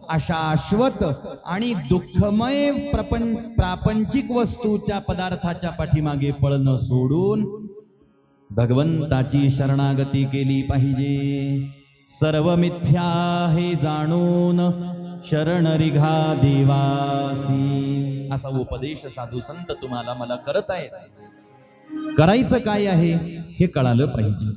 अशाश्वत आणि दुःखमय प्रापंचिक वस्तूच्या पदार्थाच्या पाठीमागे पळणं सोडून भगवंताची शरणागती केली पाहिजे. सर्व मिथ्या हे जाणून शरण रिघा देवासी, असा उपदेश साधू संत तुम्हाला मला करत आहेत. करायचं काय आहे हे कळालं पाहिजे.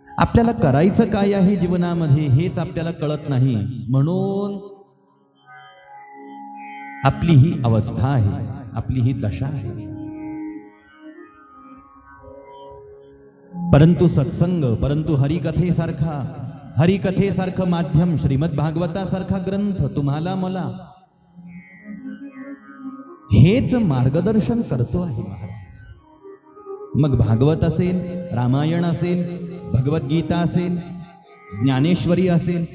आपल्याला करायचं काय आहे जीवनामध्ये हेच आपल्याला कळत नाही, म्हणून आपली ही अवस्था आहे, आपली ही दशा आहे. परंतु सत्संग, परंतु हरिकथेसारखं माध्यम, श्रीमद भागवतासारखा ग्रंथ तुम्हाला मला हेच मार्गदर्शन करतो आहे महाराज. मग भागवत असेल, रामायण असेल, भगवद्गीता असेल, ज्ञानेश्वरी असेल,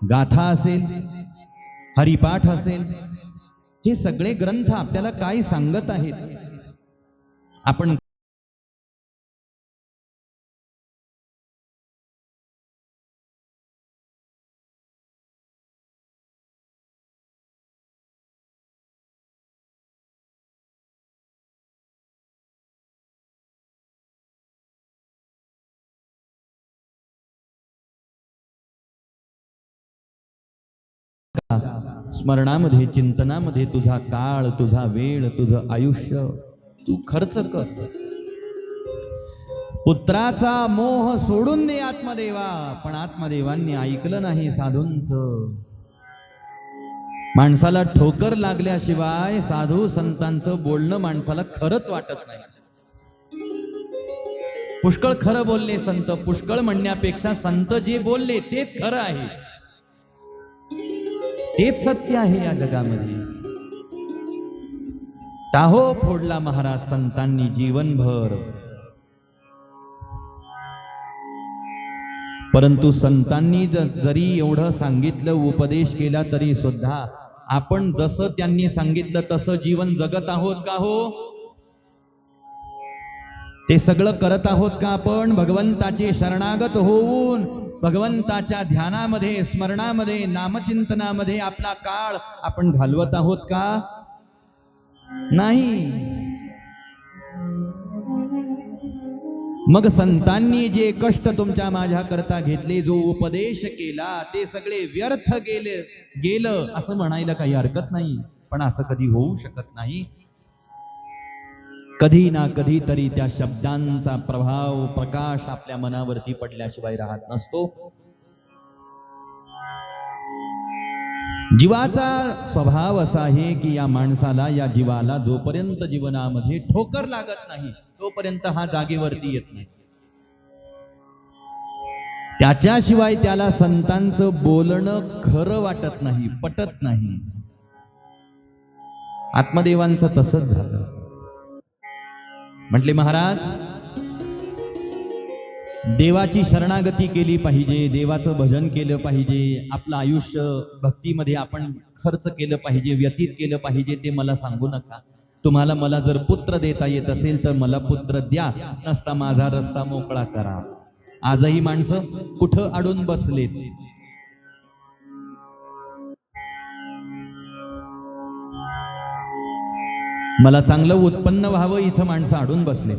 गाथा असेल, हरिपाठ असेल, हे सगळे ग्रंथ आपल्याला काय सांगत आहेत. आपण स्मरणामध्ये, चिंतनामध्ये तुझा काळ, तुझा वेळ, तुझं आयुष्य तू खर्च कर. पुत्राचा मोह सोडून दे आत्मदेवा. पण आत्मदेवांनी ऐकलं नाही साधूंचं. माणसाला ठोकर लागल्याशिवाय साधू संतांचं बोलणं माणसाला खरंच वाटत नाही. पुष्कळ खरं बोलले संत. पुष्कळ म्हणण्यापेक्षा संत जे बोलले तेच खरं आहे, तेच सत्य आहे या जगामध्ये. टाहो फोडला महाराज संतांनी जीवनभर. परंतु संतांनी जरी एवढं सांगितलं, उपदेश केला, तरी सुद्धा आपण जसं त्यांनी सांगितलं तसं जीवन जगत आहोत का हो? ते सगळं करत आहोत का आपण? भगवंताचे शरणागत होऊन भगवंताच्या ध्यानामध्ये, स्मरणामध्ये, नामचिंतनामध्ये आपला काळ आपण घालवत आहोत का? नाही. मग संतांनी जे कष्ट तुमच्या माझ्या करता घेतले, जो उपदेश केला, ते सगळे व्यर्थ गेलं असं म्हणायला काही हरकत नाही. पण असं कधी होऊ शकत नाही. कधी ना कधी तरी त्या शब्दांचा प्रभाव प्रकाश आपल्या मनावरती पडल्याशिवाय राहत नसतो. जीवाचा स्वभाव असा आहे की या माणसाला, या जीवाला जोपर्यंत जीवनामध्ये ठोकर लागत नाही तोपर्यंत हा जागेवरती येत नाही. त्याच्याशिवाय त्याला संतांचं बोलणं खरं वाटत नाही, पटत नाही. आत्मदेवांचं तसंच झालं. म्हटले महाराज, देवाची शरणागती केली पाहिजे, देवाचं भजन केलं पाहिजे, आपलं आयुष्य भक्तीमध्ये आपण खर्च केलं पाहिजे, व्यतीत केलं पाहिजे, ते मला सांगू नका. तुम्हाला मला जर पुत्र देता येत असेल तर मला पुत्र द्या, नसता माझा रस्ता मोकळा करा. आजही माणसं कुठं अडून बसलेत. मला चांगलं उत्पन्न व्हावं इथं माणसं अडून बसले.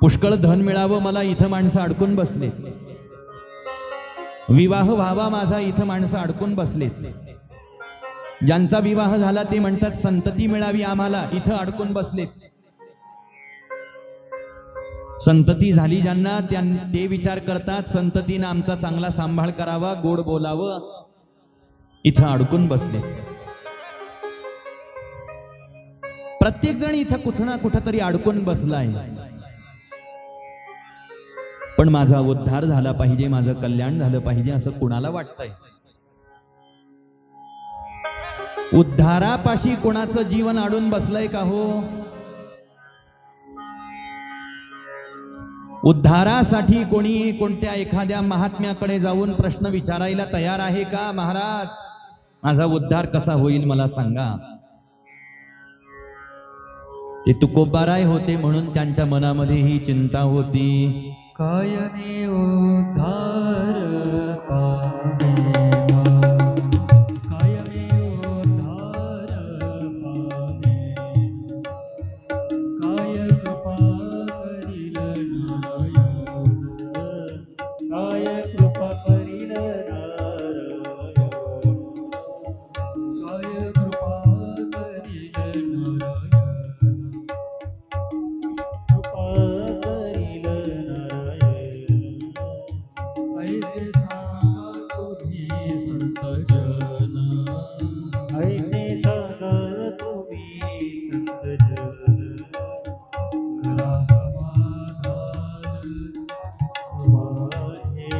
पुष्कळ धन मिळावं मला इथं माणसं अडकून बसले. विवाह व्हावा माझा इथं माणसं अडकून बसले. ज्यांचा विवाह झाला ते म्हणतात संतती मिळावी आम्हाला, इथं अडकून बसले. संतती झाली ज्यांना, ते विचार करतात संततीनं आमचा चांगला सांभाळ करावा, गोड बोलावं, इथं अडकून बसले. प्रत्येक जण इथं कुठं ना कुठं तरी अडकून बसलाय. पण माझा उद्धार झाला पाहिजे, माझं कल्याण झालं पाहिजे असं कुणाला वाटतंय? उद्धारापाशी कोणाचं जीवन अडून बसलंय का हो? उद्धारासाठी कोणी कोणत्या एखाद्या महात्म्याकडे जाऊन प्रश्न विचारायला तयार आहे का? महाराज, माझा उद्धार कसा होईल मला सांगा. ते तुकोबाराय होते म्हणून त्यांच्या मनामध्ये ही चिंता होती. कायमे उद्धार पावेगा, कायमे उद्धार पावेगा, काय कृपा करील नारायण, काय कृपा करील नारायण, काय कृपा करील नारायण, कृपा करील नारायण. ऐसे सांगा तुम्ही संत जन, ऐसे सांगा तुम्ही संत जन, करा समाधान माझे,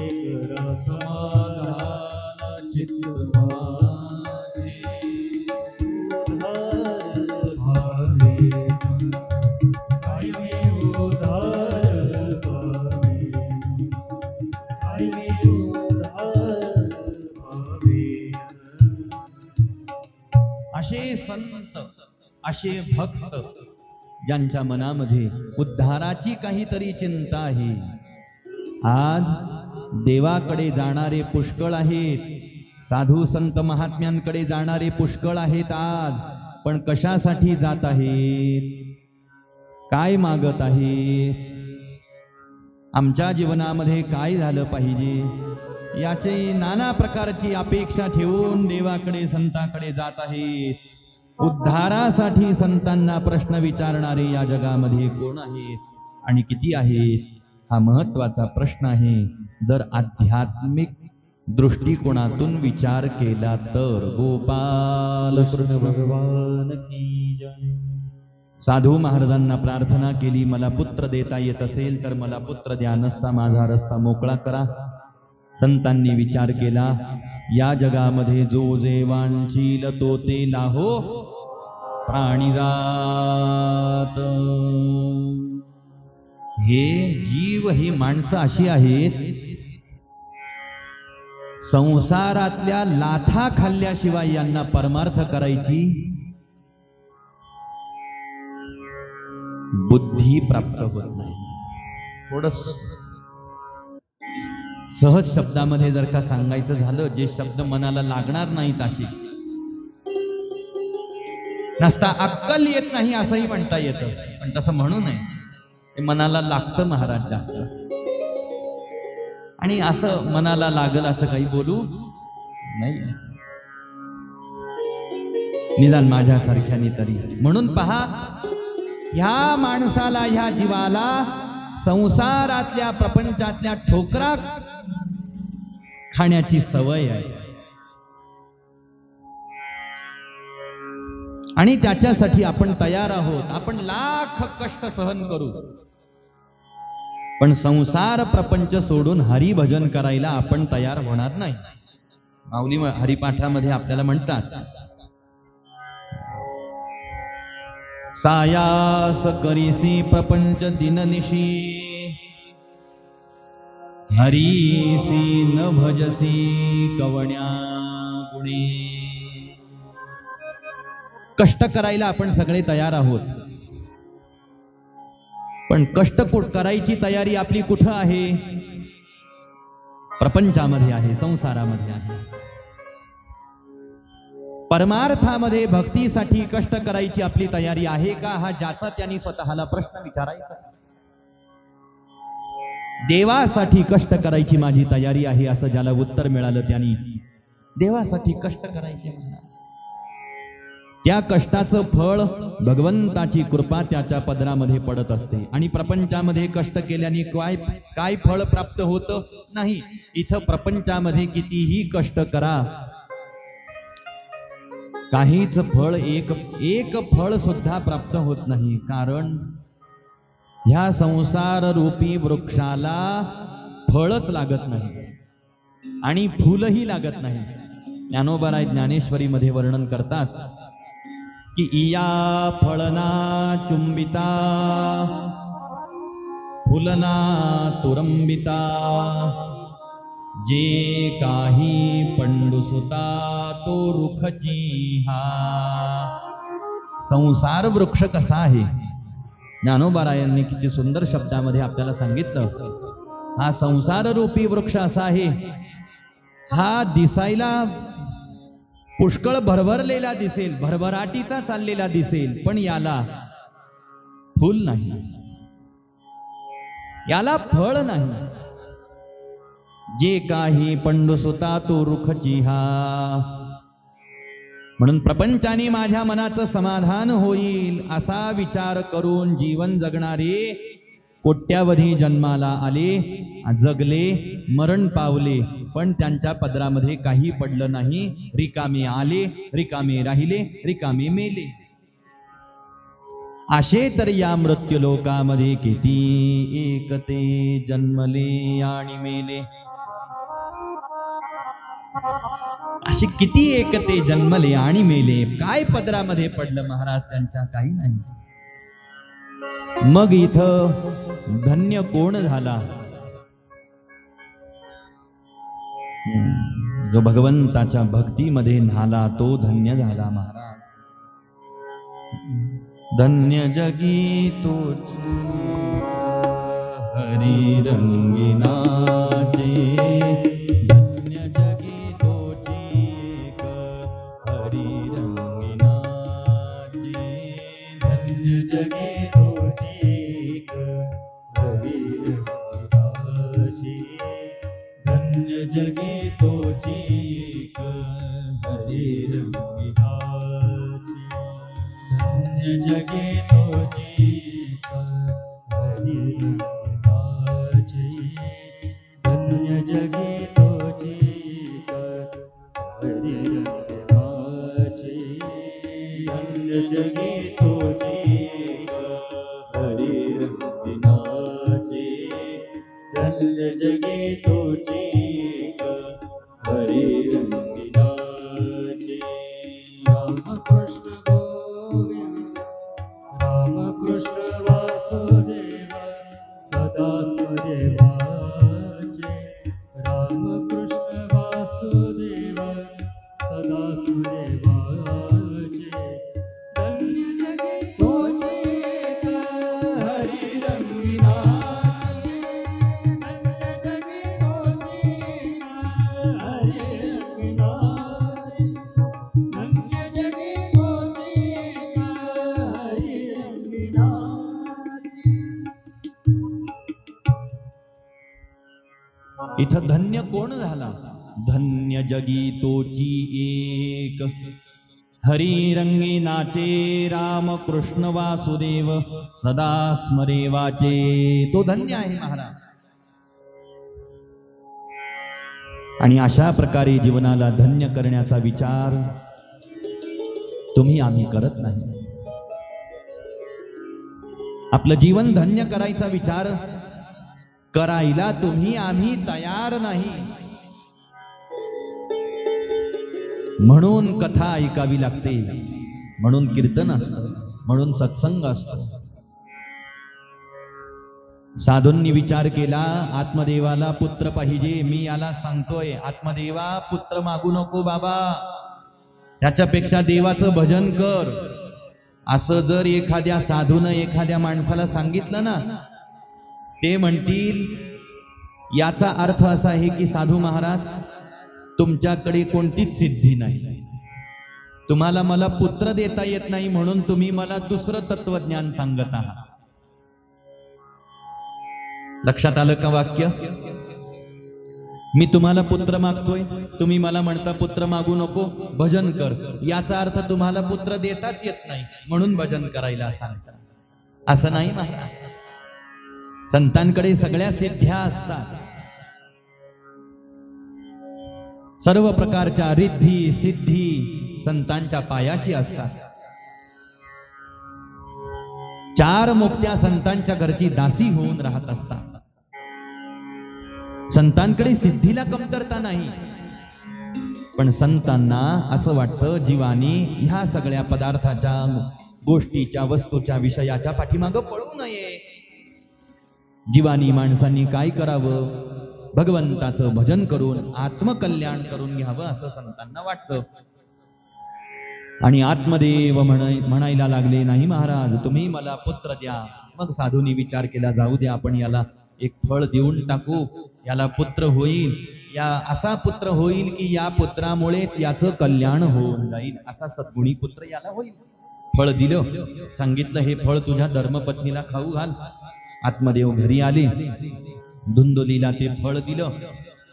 करा समाधान चित्त माझे, उद्धार भावे, कायमे उद्धार पावे, कायमे उद्धार पावे. असे संत, असे भक्त ज्यांच्या मनामध्ये उद्धाराची काहीतरी चिंता आहे. आज देवाकडे जाणारे पुष्कळ आहेत, साधू संत महात्म्यांकडे जाणारे पुष्कळ आहेत आज. पण कशासाठी जात आहेत? काय मागत आहेत? आमच्या जीवनामध्ये काय झालं पाहिजे याची नाना प्रकारची अपेक्षा ठेवून देवाकडे संतांकडे जात आहेत. उद्धारासाठी संतांना प्रश्न विचारणारे या जगामध्ये कोण आहेत आणि किती आहेत? हा महत्वाचा प्रश्न आहे. जर आध्यात्मिक दृष्टिकोनातून विचार केला तर. गोपाल कृष्ण भगवान की जय. साधू महाराजांना प्रार्थना केली, मला पुत्र देता येत असेल तर मला पुत्र द्या, नसता माझा रस्ता मोकळा करा. संतांनी विचार केला, या जगामध्ये जो जे वांछील तो ते लाहो प्राणीजात. हे जीव, हे माणसं अशी आहेत, संसारातल्या लाथा खाल्ल्याशिवाय यांना परमार्थ करायची बुद्धी प्राप्त होत नाही. थोडस सहज शब्दामध्ये जर का सांगायचं झालं, जे शब्द मनाला लागणार नाहीत अशी, नसता अक्कल येत नाही असंही म्हणता येतं, पण तसं म्हणू नये. ते मनाला लागतं महाराज जास्त, आणि असं मनाला लागल असं काही बोलू नाही. निदान माझ्यासारख्यानी तरी. म्हणून पहा, ह्या माणसाला, ह्या जीवाला संसारातल्या प्रपंचातल्या ठोकरा खाण्याची सवय आहे आणि त्याच्यासाठी आपण तयार आहोत. आपण लाख कष्ट सहन करू, पण संसार प्रपंच सोडून हरिभजन करायला आपण तयार होणार नाही. माऊली हरिपाठामध्ये आपल्याला म्हणतात, सायास करीसी प्रपंच दिननिशी, हरीसी न भजसी कवण्या गुणे. कष्ट करायला आपण सगळे तयार आहोत, पण कष्ट करायची तयारी आपली कुठं आहे? प्रपंचामध्ये आहे, संसारामध्ये आहे. परमार्थामध्ये भक्तीसाठी कष्ट करायची आपली तयारी आहे का? हा ज्याचा त्यांनी स्वतःला प्रश्न विचारायचा. देवासाठी कष्ट करायची माझी तयारी आहे असं ज्याला उत्तर मिळालं त्यांनी देवासाठी कष्ट करायचे म्हणा. त्या कष्टाचं फळ भगवंताची कृपा त्याच्या पदरामध्ये पडत असते. आणि प्रपंचामध्ये कष्ट केल्याने काय फळ प्राप्त होतं? नाही. इथं प्रपंचामध्ये कितीही कष्ट करा, काहीच फळ, एक फळ सुद्धा प्राप्त होत नाही. कारण ह्या संसार रूपी वृक्षाला फळच लागत नाही आणि फुलही लागत नाही. ज्ञानोबाराय ज्ञानेश्वरीमध्ये वर्णन करतात की इया फळना चुंबिता फुलना तुरंबिता, जे काही पंडुसुता तो रुखची हा. संसार वृक्ष कसा आहे? ज्ञानोबारायांनी किती सुंदर शब्दामध्ये आपल्याला सांगितलं. हा संसार रूपी वृक्ष असा आहे, हा दिसायला पुष्कळ भरभरलेला दिसेल, भरभराटीचा चाललेला दिसेल, पण याला फूल नाही, याला फळ नाही. जे काही पंडुसुता तो रुखची हा. म्हणून प्रपंचाने माझ्या मनाचं समाधान होईल असा विचार करून जीवन जगणारे कोट्यावधी जन्माला आले, जगले, मरण पावले, पण त्यांच्या पदरामध्ये काही पडलं नाही. रिकामे आले, रिकामे राहिले, रिकामे मेले. असे तर या मृत्यूलोकामध्ये किती एकते जन्मले आणि मेले. असे किती एकते जन्मले आणि मेले. काय पदरामध्ये पडलं महाराज त्यांच्या? काही नाही. मग इथं धन्य कोण झाला? जो भगवंताच्या भक्तीमध्ये न्हाला तो धन्य झाला महाराज. धन्य जगी तो हरी रंगिनाचे, धन्य जगी तोची एक हरी रंगिनाचे, धन्य जगी तोची एक हरी रंगिनाचे, धन्य जगी तोची एक हरी रंगिनाचे, धन्य जगी तोची एक हरी रंगिनाचे, धन्य जगी तोची एक हरी रंगिनाचे, धन्य जगी तोची एक हरी रंगिनाचे, धन्य जगी तोची एक हरी रंगिनाचे. राम कृष्ण गोविंद, राम कृष्ण वासुदेव, सदा सुदेवाचे. राम कृष्ण वासुदेव, सदा सुदेवाचे. धन्य जगी तोची एक हरी रंगिनाचे, धन्य जगी तोची एक हरी रंगिनाचे, धन्य जगी तोची एक हरी रंगिनाचे. इथं धन्य कोण झाला? धन्य जगी तोची एक हरी रंगी नाचे राम कृष्ण वासुदेव सदा स्मरे वाचे. तो धन्य आहे महाराज. आणि अशा प्रकारे जीवनाला धन्य करण्याचा विचार तुम्ही आम्ही करत नाही. आपलं जीवन धन्य करायचा विचार करायला तुम्ही आम्ही तयार नाही. म्हणून कथा ऐकावी लागते, म्हणून कीर्तन असतं, म्हणून सत्संग असतो. साधूंनी विचार केला, आत्मदेवाला पुत्र पाहिजे. मी याला सांगतोय, आत्मदेवा पुत्र मागू नको बाबा, त्याच्यापेक्षा देवाचं भजन कर. असं जर एखाद्या साधूनं एखाद्या माणसाला सांगितलं ना, ते म्हणतील याचा अर्थ असा आहे की साधू महाराज तुमच्याकडे कोणतीच सिद्धी नाही, तुम्हाला मला पुत्र देता येत नाही, म्हणून तुम्ही मला दुसरं तत्वज्ञान सांगत आहात. लक्षात आलं का वाक्य? मी तुम्हाला पुत्र मागतोय, तुम्ही मला म्हणता पुत्र मागू नको, भजन कर. याचा अर्थ तुम्हाला पुत्र देताच येत नाही, म्हणून भजन करायला सांगता. असं नाही महाराज. संतांकडे सगळ्या सिद्ध्या असतात. सर्व प्रकारच्या रिद्धी सिद्धी संतांच्या पायाशी असतात. 4 मुक्त्या संतांच्या घरची दासी होऊन राहत असतात. संतांकडे सिद्धीला कमतरता नाही, पण संतांना असं वाटतं जीवानी ह्या सगळ्या पदार्थाच्या गोष्टीच्या वस्तूच्या विषयाच्या पाठीमागं पळू नये. जीवानी माणसांनी काय करावं? भगवंताचं भजन करून आत्मकल्याण करून घ्यावं असं संतांना वाटतं. आणि आत्मदेव म्हणायला लागले, नाही महाराज तुम्ही मला पुत्र द्या. मग साधूंनी विचार केला, जाऊ द्या आपण याला एक फळ देऊन टाकू, याला पुत्र होईल, या असा पुत्र होईल की या पुत्रामुळेच याचं कल्याण होऊन जाईल, असा सद्गुणी पुत्र याला होईल. फळ दिलं, सांगितलं हे फळ तुझ्या धर्मपत्नीला खाऊ घाल. आत्मदेव घरी आले, धुंदुलीला ते फळ दिलं,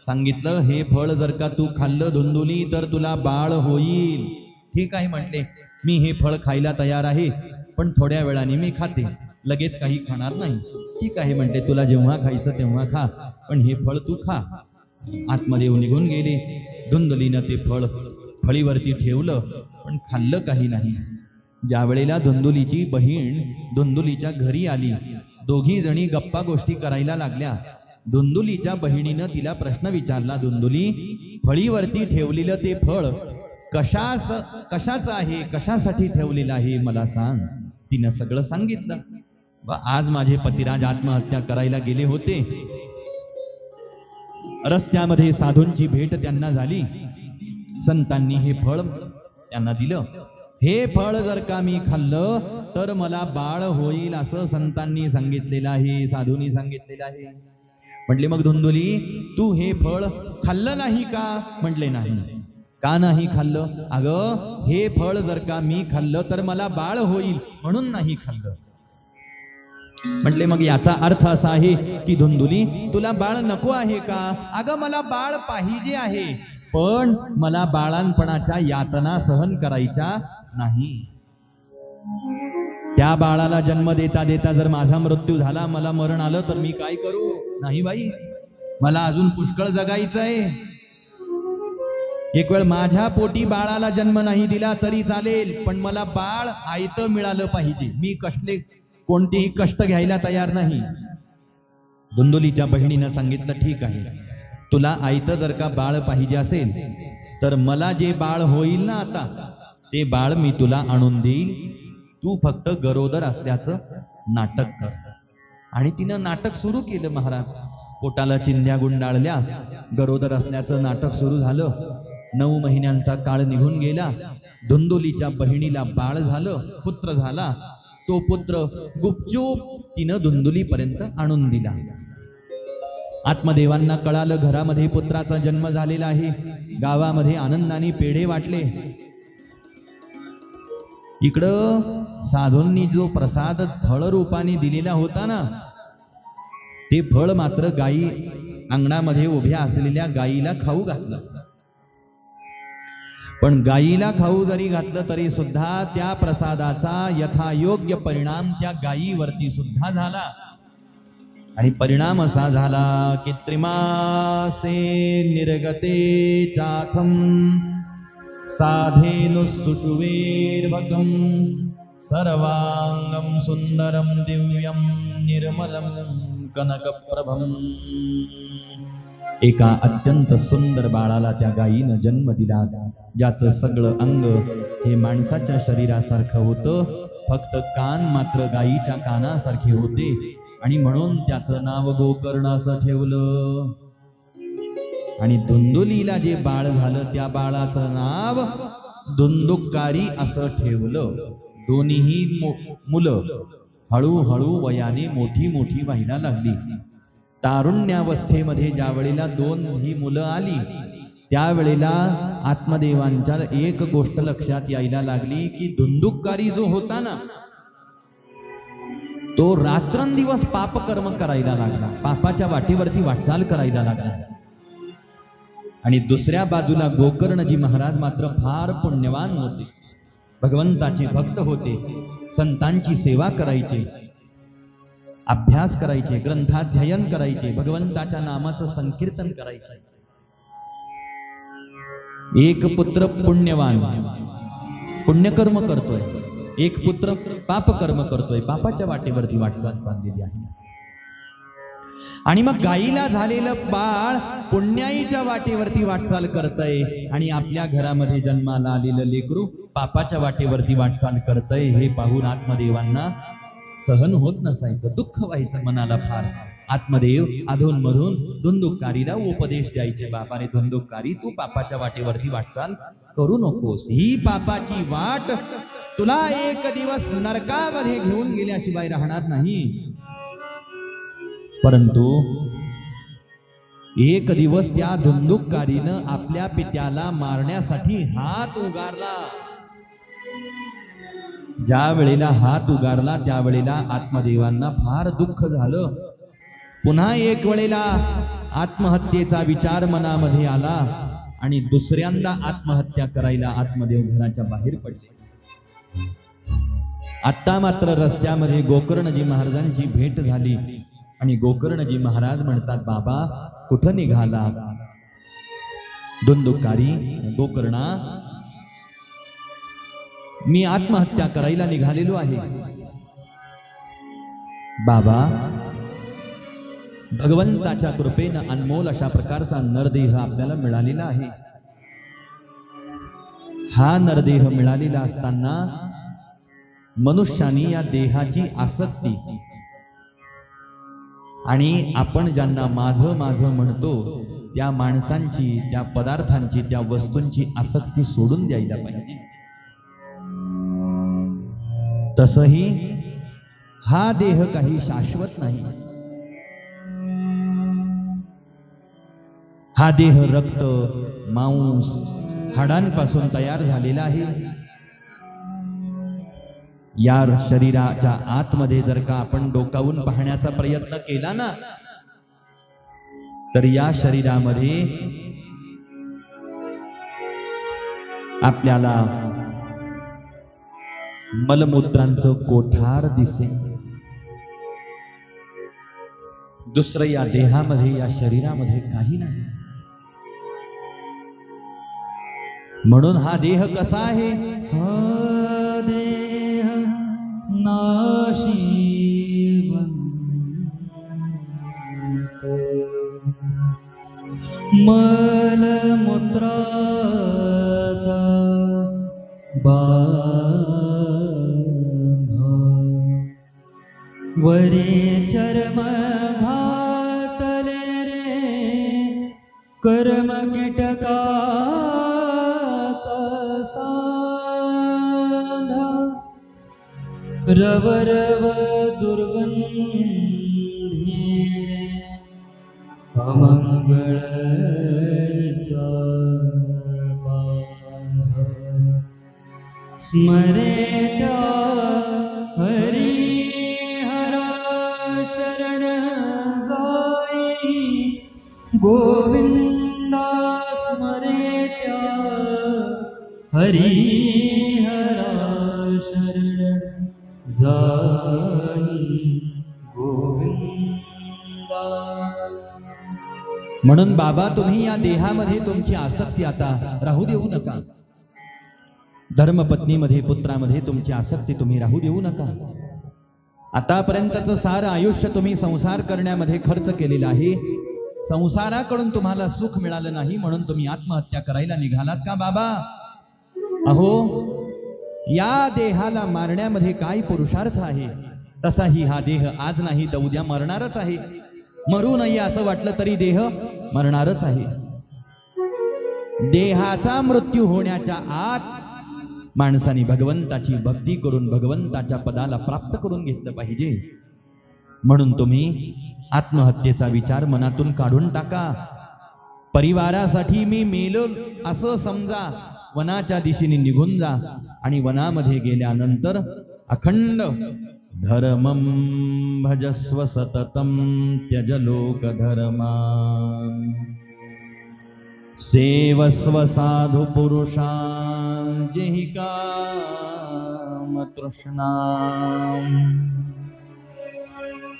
सांगितलं हे फळ जर का तू खाल्लं धुंदुली तर तुला बाळ होईल. ठीक आहे म्हटले, मी हे फळ खायला तयार आहे, पण थोड्या वेळाने मी खाते, लगेच काही खाणार नाही. ठीक आहे म्हटले, तुला जेव्हा खायचं तेव्हा खा, पण हे फळ तू खा. आत्मदेव निघून गेले. धुंदुलीनं ते फळ फळीवरती ठेवलं, पण खाल्लं काही नाही. ज्या वेळेला धुंदुलीची बहीण धुंदुलीच्या घरी आली, दोघी जणी गप्पा गोष्टी करायला लागल्या. धुंदुलीच्या बहिणीनं तिला प्रश्न विचारला, धुंदुली फळीवरती ठेवलेलं ते फळ कशाचं आहे, कशासाठी ठेवलेलं आहे मला सांग. तिनं सगळं सांगितलं. आज माझे पतिराज आत्महत्या करायला गेले होते, रस्त्यामध्ये साधूंची भेट त्यांना झाली, संतांनी हे फळ त्यांना दिलं. हे फळ जर का मी खाल्लं तर मला बाळ होईल असं संतांनी सांगितलेलं आहे, साधूंनी सांगितलेलं आहे. म्हटले मग धुंदुली तू हे फळ खाल्लं नाही का? म्हटले नाही. का नाही खाल्लं? अगं हे फळ जर का मी खाल्लं तर मला बाळ होईल म्हणून नाही खाल्लं. म्हटले मग याचा अर्थ असा आहे की धुंदुली तुला बाळ नको आहे का? अगं मला बाळ पाहिजे आहे, पण मला बाळांपणाच्या यातना सहन करायच्या नाही. त्या बाळाला जन्म देता देता जर माझा मृत्यू झाला, मला मरण आलं तर मी काय करू? नाही बाई, मला अजून पुष्कळ जगायचं आहे. एक वेळ माझ्या पोटी बाळाला जन्म नाही दिला तरी चालेल, पण मला बाळ आयतं मिळालं पाहिजे. मी कोणतेही कष्ट घ्यायला तयार नाही. धुंदुलीच्या बहिणीनं सांगितलं ठीक आहे, तुला आयतं जर का बाळ पाहिजे असेल तर मला जे बाळ होईल ना आता ते बाळ मी तुला आणून देईल, तू फक्त गरोदर असल्याचं नाटक कर. आणि तिनं नाटक सुरू केलं महाराज. पोटाला चिंध्या गुंडाळल्या, गरोदर असल्याचं नाटक सुरू झालं. 9 महिन्यांचा काळ निघून गेला. धुंदुलीच्या बहिणीला बाळ झालं, पुत्र झाला. तो पुत्र गुपचूप तिनं धुंदुलीपर्यंत आणून दिला. आत्मदेवांना कळालं घरामध्ये पुत्राचा जन्म झालेला आहे. गावामध्ये आनंदाने पेढे वाटले. इकडं साधूंनी जो प्रसाद फळ रूपाने दिलेला होता ना, ते फळ मात्र गायी अंगणामध्ये उभ्या असलेल्या गायीला खाऊ घातलं. पण गायीला खाऊ जरी घातलं तरी सुद्धा त्या प्रसादाचा यथायोग्य परिणाम त्या गायीवरती सुद्धा झाला. आणि परिणाम असा झाला की त्रिमासे निर्गते चाथम साधेनुसुषुवेर्भगं सर्वांगं सुंदरं दिव्यं निर्मलं कनकप्रभम्. एका अत्यंत सुंदर बाळाला त्या गायीनं जन्म दिला, ज्याचं सगळं अंग हे माणसाच्या शरीरासारखं होतं, फक्त कान मात्र गायीच्या कानासारखे होते. आणि म्हणून त्याचं नाव गोकर्ण असं ठेवलं. आणि धुंदुलीला जे बाळ झालं त्या बाळाचं नाव धुंदुकारी असं ठेवलं. दोन्हीही मुलं हळूहळू वयाने मोठी मोठी व्हायला लागली. तारुण्यावस्थेमध्ये ज्या वेळेला दोन ही मुलं आली त्यावेळेला आत्मदेवांच्या एक गोष्ट लक्षात यायला लागली की धुंदुकारी जो होता ना तो रात्रंदिवस पाप कर्म करायला लागला, पापाच्या वाटेवरती वाटचाल करायला लागला. आणि दुसऱ्या बाजूला गोकर्णजी महाराज मात्र फार पुण्यवान होते, भगवंताचे भक्त होते, संतांची सेवा करायचे, अभ्यास करायचे, ग्रंथाध्ययन करायचे, भगवंताच्या नामाचं संकीर्तन करायचे. एक पुत्र पुण्यवान पुण्यकर्म करतोय, एक पुत्र पापकर्म करतोय, पापाच्या वाटेवरती वाटचाल चाललेली आहे. आणि मग गायीला झालेलं बाळ पुण्याईच्या वाटेवरती वाटचाल करतय आणि आपल्या घरामध्ये जन्माला आलेलं लेकरू पापाच्या वाटेवरती वाटचाल करतय. हे पाहून आत्मदेवांना सहन होत नसायचं, दुःख व्हायचं मनाला फार. आत्मदेव अधूनमधून धुंदुकारीला उपदेश द्यायचे, बाबाने धुंदुकारी तू पापाच्या वाटेवरती वाटचाल करू नकोस, ही पापाची वाट तुला एक दिवस नरकामध्ये घेऊन गेल्याशिवाय राहणार नाही. परंतु एक दिवस त्या धुंदुकारीनं आपल्या पित्याला मारण्यासाठी हात उगारला. ज्या वेळेला हात उगारला त्यावेळेला आत्मदेवांना फार दुःख झालं. पुन्हा एक वेळेला आत्महत्येचा विचार मनामध्ये आला आणि दुसऱ्यांदा आत्महत्या करायला आत्मदेव घराच्या बाहेर पडले. आता मात्र रस्त्यामध्ये गोकर्णजी महाराजांची भेट झाली आणि गोकर्णजी महाराज म्हणतात, बाबा कुठं निघाला? धुंदुकारी, गोकर्णा मी आत्महत्या करायला निघालेलो आहे. बाबा भगवंताच्या कृपेनं अनमोल अशा प्रकारचा नरदेह आपल्याला मिळालेला आहे. हा नरदेह मिळालेला असताना मनुष्याने या देहाची आसक्ती आणि आपण ज्यांना माझं माझं म्हणतो त्या माणसांची, त्या पदार्थांची, त्या वस्तूंची आसक्ती सोडून द्यायला पाहिजे. तसही हा देह काही शाश्वत नाही. हा देह रक्त, मांस, हाडांपासून तयार झालेला आहे. या शरीराच्या आतमध्ये जर का आपण डोकावून पाहण्याचा प्रयत्न केला ना तर या शरीरामध्ये आपल्याला मलमूत्रांचं कोठार दिसेल. दुसरं या देहामध्ये, या शरीरामध्ये काही नाही. म्हणून हा देह कसा आहे? हा देह नाशी मलमूत्राचा वरे चर्म घातले रे कर्म कीटकाचा सांधा रवरव दुर्गंधी अमंगळचा स्मरेत्या हरी शरण जाई गोविंदा स्मरेत्या हरिहरा शरण जाई गोविंदा. म्हणून बाबा तुम्ही या देहामध्ये तुमची आसक्ती आता राहू देऊ नका. धर्मपत्नीमध्ये पुत्रामध्ये तुमची आसक्ती तुम्ही राहू देऊ नका. आतापर्यंतचं सारं आयुष्य तुम्ही संसार करण्यामध्ये खर्च केलेलं आहे. संसाराकडून तुम्हाला सुख मिळालं नाही म्हणून तुम्ही आत्महत्या करायला निघालात का बाबा? अहो, या देहाला मारण्यामध्ये काय पुरुषार्थ आहे? तसाही हा देह आज नाही तर उद्या मरणारच आहे. मरू नये असं वाटलं तरी देह मरणारच आहे. देहाचा मृत्यू होण्याच्या आत माणसाने भगवंताची भक्ती करून भगवंताच्या पदाला प्राप्त करून घेतलं पाहिजे. म्हणून तुम्ही आत्महत्येचा विचार मनातून काढून टाका. परिवारासाठी मी मेलो असं समजा. वनाच्या दिशेने निघून जा आणि वनामध्ये गेल्यानंतर अखंड धर्मं भजस्व सततं त्यज लोक धर्मान् सेवस्व साधु पुरुषान् जेहि काम तृष्णाम्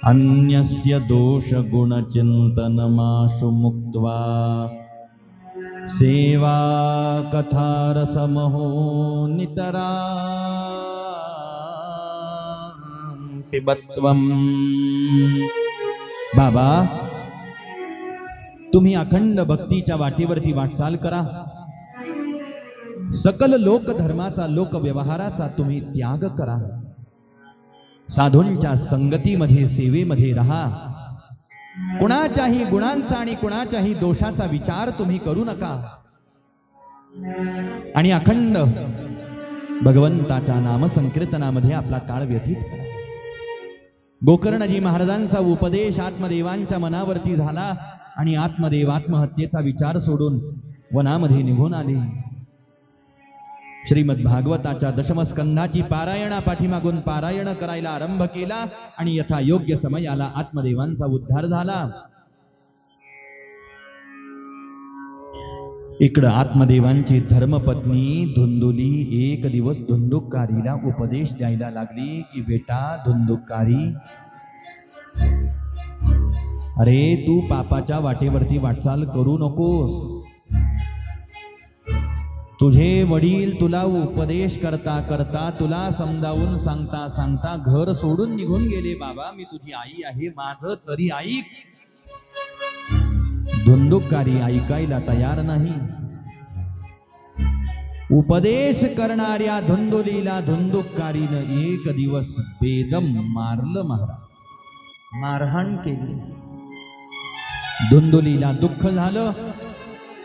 अन्यस्य दोष गुण चिंतनमाशु मुक्त्वा सेवा कथारसमहो नितरां पिबत्वम्. बाबा, तुम्ही अखंड भक्तीच्या वाटेवरती वाटचाल करा. सकल लोक धर्माचा लोक व्यवहाराचा तुम्ही त्याग करा. साधूंच्या संगतीमध्ये सेवेमध्ये राहा. कुणाच्याही गुणांचा आणि कुणाच्याही दोषाचा विचार तुम्ही करू नका आणि अखंड भगवंताच्या नामसंकीर्तनामध्ये आपला काळ व्यतीत करा. गोकर्णजी महाराजांचा उपदेश आत्मदेवांच्या मनावरती झाला आणि आत्मदेव आत्महत्येचा विचार सोडून वनामध्ये निघून आले. श्रीमद भागवताच्या दशमस्कंधाची पारायणा पाठीमागून पारायण करायला आरंभ केला आणि यथा योग्य समयाला आत्मदेवांचा उद्धार झाला. इकडं आत्मदेवांची धर्मपत्नी धुंदुली एक दिवस धुंदुकारीला उपदेश द्यायला लागली की बेटा धुंदुकारी, अरे तू पापाच्या वाटेवरती वाटचाल करू नकोस. तुझे वडील तुला उपदेश करता करता तुला समजावून सांगता सांगता घर सोडून निघून गेले. बाबा, मी तुझी आई आहे, माझं तरी ऐक. धुंदुकारी ऐकायला तयार नाही. उपदेश करणाऱ्या धुंदुलीला धुंदुकारीनं एक दिवस बेदम मारलं महाराज, मारहाण केली. धुंदुलीला दुःख झालं.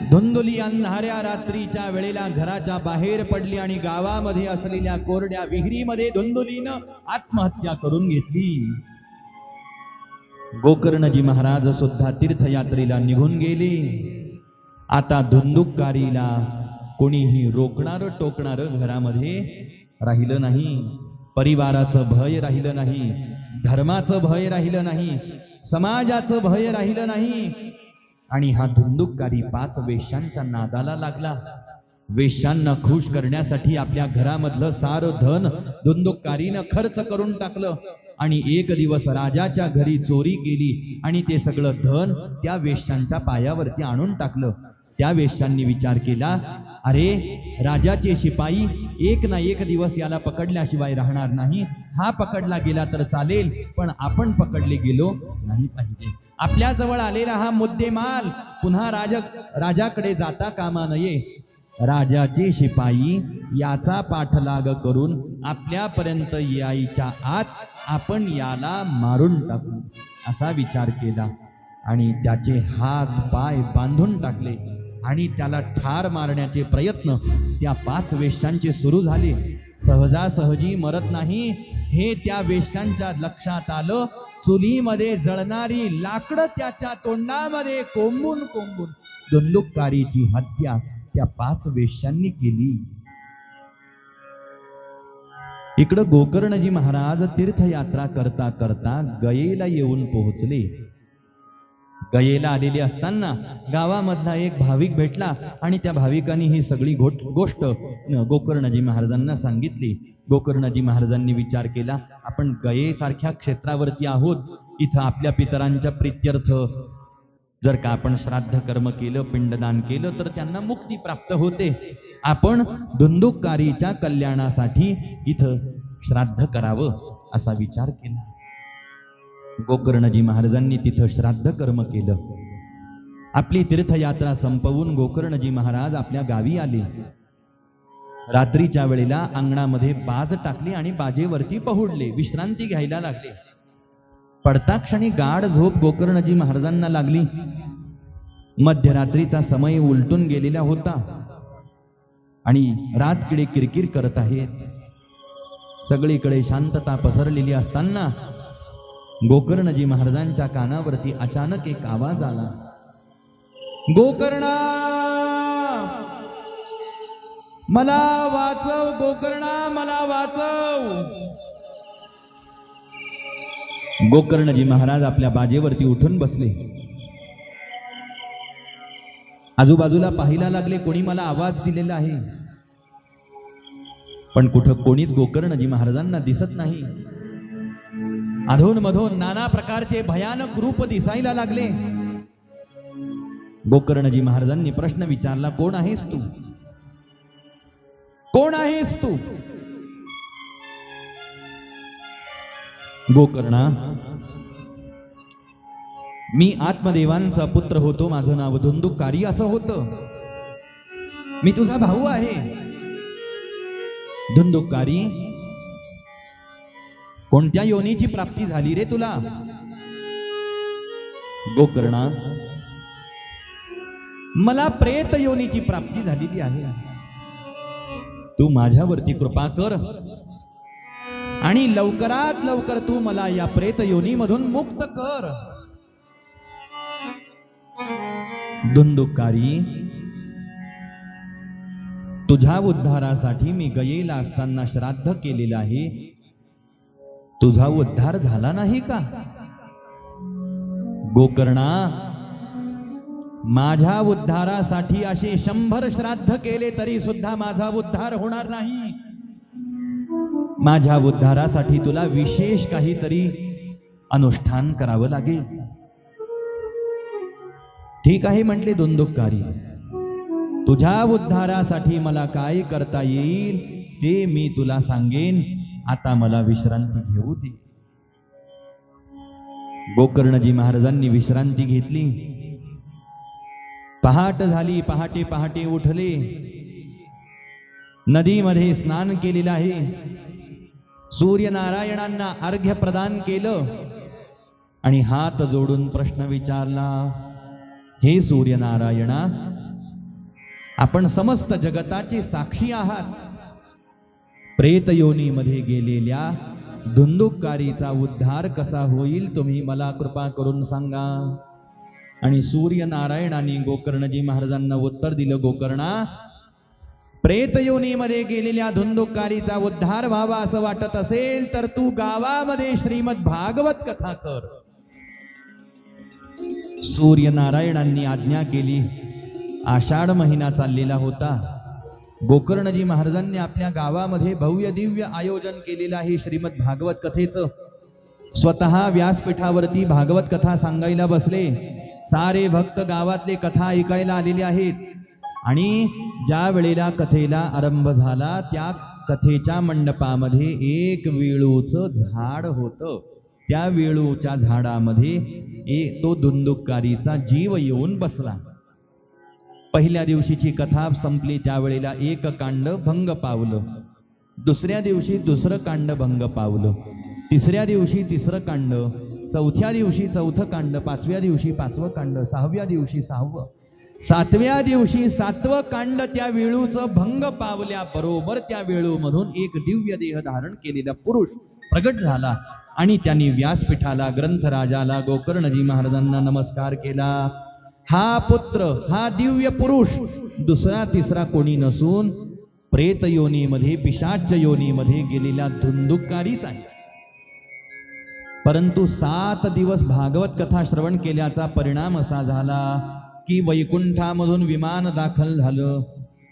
धुंदुली अंधाऱ्या रात्रीच्या वेळेला घराच्या बाहेर पडली आणि गावामध्ये असलेल्या कोरड्या विहिरीमध्ये धुंदुलीनं आत्महत्या करून घेतली. गोकर्णजी महाराज सुद्धा तीर्थयात्रेला निघून गेले. आता धुंदुकारीला कोणीही रोखणार टोकणार घरामध्ये राहिलं नाही. परिवाराचं भय राहिलं नाही, धर्माचं भय राहिलं नाही, समाजाचं भय राहिलं नाही. आणि हा धुंदुकारी 5 वेश्यांच्या नादाला लागला. वेश्यांना खुश करण्यासाठी आपल्या घरामधलं सारं धन धुंदुकारीनं खर्च करून टाकलं आणि एक दिवस राजाच्या घरी चोरी केली आणि ते सगळं धन त्या वेश्यांच्या पायावरती आणून टाकलं. त्या वेश्यांनी विचार केला, अरे राजाचे शिपाई एक ना एक दिवस याला पकडल्याशिवाय राहणार नाही. हा पकडला गेला तर चालेल, पण आपण पकडले गेलो नाही पाहिजे. आपल्या जवळ आलेला हा मुद्देमाल पुन्हा राजाकडे जाता कामा नये. राजाचे शिपाई याचा पाठलाग करून आपल्यापर्यंत यायच्या आत आपण याला मारून टाकू असा विचार केला आणि त्याचे हात पाय बांधून टाकले आणि त्याला ठार मारण्याचे प्रयत्न त्या 5 वेश्यांचे सुरू झाले. सहजासहजी मरत नाही हे त्या वेश्यांच्या लक्षात आलं. चुलीमध्ये जळणारी लाकडं त्याच्या तोंडामध्ये कोंबून कोंबून धुंदुकारीची हत्या त्या 5 वेश्यांनी केली. इकडं गोकर्णजी महाराज तीर्थयात्रा करता करता गयेला येऊन पोहोचले. गयेला आलेली असताना गावामधला एक भाविक भेटला आणि त्या भाविकांनी ही सगळी गोष्ट गोकर्णजी महाराजांना सांगितली. गोकर्णजी महाराजांनी विचार केला, आपण गयेसारख्या क्षेत्रावरती आहोत, इथं आपल्या पितरांच्या प्रित्यर्थ जर का आपण श्राद्ध कर्म केलं, पिंडदान केलं तर त्यांना मुक्ती प्राप्त होते. आपण धुंदुककारीच्या कल्याणासाठी इथं श्राद्ध करावं असा विचार केला. गोकर्णजी महाराजांनी तिथं श्राद्ध कर्म केलं. आपली तीर्थयात्रा संपवून गोकर्णजी महाराज आपल्या गावी आले. रात्रीच्या वेळेला अंगणामध्ये बाज टाकली आणि बाजेवरती पहुडले, विश्रांती घ्यायला लागले. पडता क्षणी गाढ झोप गोकर्णजी महाराजांना लागली. मध्यरात्रीचा समय उलटून गेलेला होता आणि रातकिडे किरकिर करत आहेत. सगळीकडे शांतता पसरलेली असताना गोकर्णजी महाराजांच्या कानावरती अचानक एक आवाज आला, गोकर्णा मला वाचव, गोकर्णा मला वाचव. गोकर्णजी महाराज आपल्या बाजेवरती उठून बसले. आजूबाजूला पाहायला लागले, कोणी मला आवाज दिलेला आहे, पण कुठं कोणीच गोकर्णजी महाराजांना दिसत नाही. अधून मधून नाना प्रकारचे भयानक रूप दिसायला लागले. गोकर्णजी महाराजांनी प्रश्न विचारला, कोण आहेस तू, कोण आहेस तू? गोकर्णा, मी आत्मदेवांचा पुत्र होतो, माझं नाव धुंदुककारी असं होतं, मी तुझा भाऊ आहे. धुंदुककारी, कोणत्या योनीची प्राप्ती झाली रे तुला? गोकर्णा, मला प्रेत योनीची प्राप्ती झालेली आहे. तू माझ्यावरती कृपा कर आणि लवकरात लवकर तू मला या प्रेत योनीमधून मुक्त कर. धुंदुककारी, तुझ्या उद्धारासाठी मी गयेला असताना श्राद्ध केलेलं आहे, तुझा उद्धार झाला नाही का? गोकर्णा, माझ्या उद्धारासाठी असे 100 श्राद्ध केले तरी सुद्धा माझा उद्धार होणार नाही. माझ्या उद्धारासाठी तुला विशेष काहीतरी अनुष्ठान करावं लागेल. ठीक आहे म्हटले धुंदुककारी, तुझ्या उद्धारासाठी मला काय करता येईल ते मी तुला सांगेन, आता मला विश्रांती घेऊ दे. गोकर्णजी महाराजांनी विश्रांती घेतली. पहाट झाली. पहाटे पहाटे उठले. नदीमध्ये स्नान केलेलं आहे. सूर्यनारायणांना अर्घ्य प्रदान केलं आणि हात जोडून प्रश्न विचारला, हे सूर्यनारायणा, आपण समस्त जगताचे साक्षी आहात. प्रेत योनीमध्ये गेलेल्या धुंदुककारीचा उद्धार कसा होईल तुम्ही मला कृपा करून सांगा. आणि सूर्यनारायणांनी गोकर्णजी महाराजांना उत्तर दिलं, गोकर्णा, प्रेत योनीमध्ये गेलेल्या धुंदुककारीचा उद्धार व्हावा असं वाटत असेल तर तू गावामध्ये श्रीमद भागवत कथा कर. सूर्यनारायणांनी आज्ञा केली. आषाढ महिना चाललेला होता. गोकर्णजी महाराजांनी आपल्या गावामध्ये भव्य दिव्य आयोजन केलेलं आहे श्रीमद भागवत कथेचं. स्वतः व्यासपीठावरती भागवत कथा सांगायला बसले. सारे भक्त गावातले कथा ऐकायला आलेले आहेत. आणि ज्या वेळेला कथेला आरंभ झाला त्या कथेच्या मंडपामध्ये एक वेळूचं झाड होतं. त्या वेळूच्या झाडामध्ये तो धुंदुककारीचा जीव येऊन बसला. पहिल्या दिवशीची कथा संपली त्यावेळेला एक कांड भंग पावलं. दुसऱ्या दिवशी दुसरं कांड भंग पावलं. तिसऱ्या दिवशी तिसरं कांड, चौथ्या दिवशी चौथं कांड, पाचव्या दिवशी पाचवं कांड, सहाव्या दिवशी सहावं, सातव्या दिवशी सातवं कांड त्या वेळूचं भंग पावल्या बरोबर त्या वेळूमधून एक दिव्य देह धारण केलेला पुरुष प्रगट झाला आणि त्यांनी व्यासपीठाला, ग्रंथराजाला, गोकर्णजी महाराजांना नमस्कार केला. हा पुत्र, हा दिव्य पुरुष दुसरा तिसरा कोणी नसून प्रेत योनीमध्ये, पिशाच योनीमध्ये गेलेला धुंदुककारीच आहे. परंतु 7 दिवस भागवत कथा श्रवण केल्याचा परिणाम असा झाला की वैकुंठामधून विमान दाखल झालं.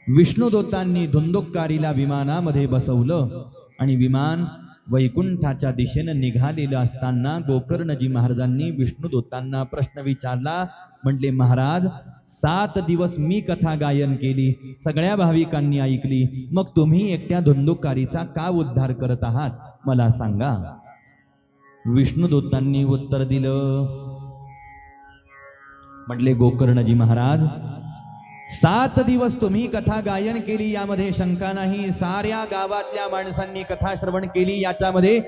विष्णुदूतांनी धुंदुककारीला विमानामध्ये बसवलं आणि विमान वैकुंठाच्या दिशेनं निघालेलं असताना गोकर्णजी महाराजांनी विष्णुदूतांना प्रश्न विचारला. म्हटले, महाराज, 7 दिवस मी कथा गायन केली, सगळ्या भाविकांनी ऐकली, मग तुम्ही एकट्या धुंदुककारीचा का उद्धार करत आहात, मला सांगा. विष्णुदूतांनी उत्तर दिलं. म्हटले, गोकर्णजी महाराज, 7 दिवस तुम्ही कथा गायन केली यामध्ये शंका नाही. साऱ्या गावातल्या माणसांनी कथा श्रवण केली याच्यामध्ये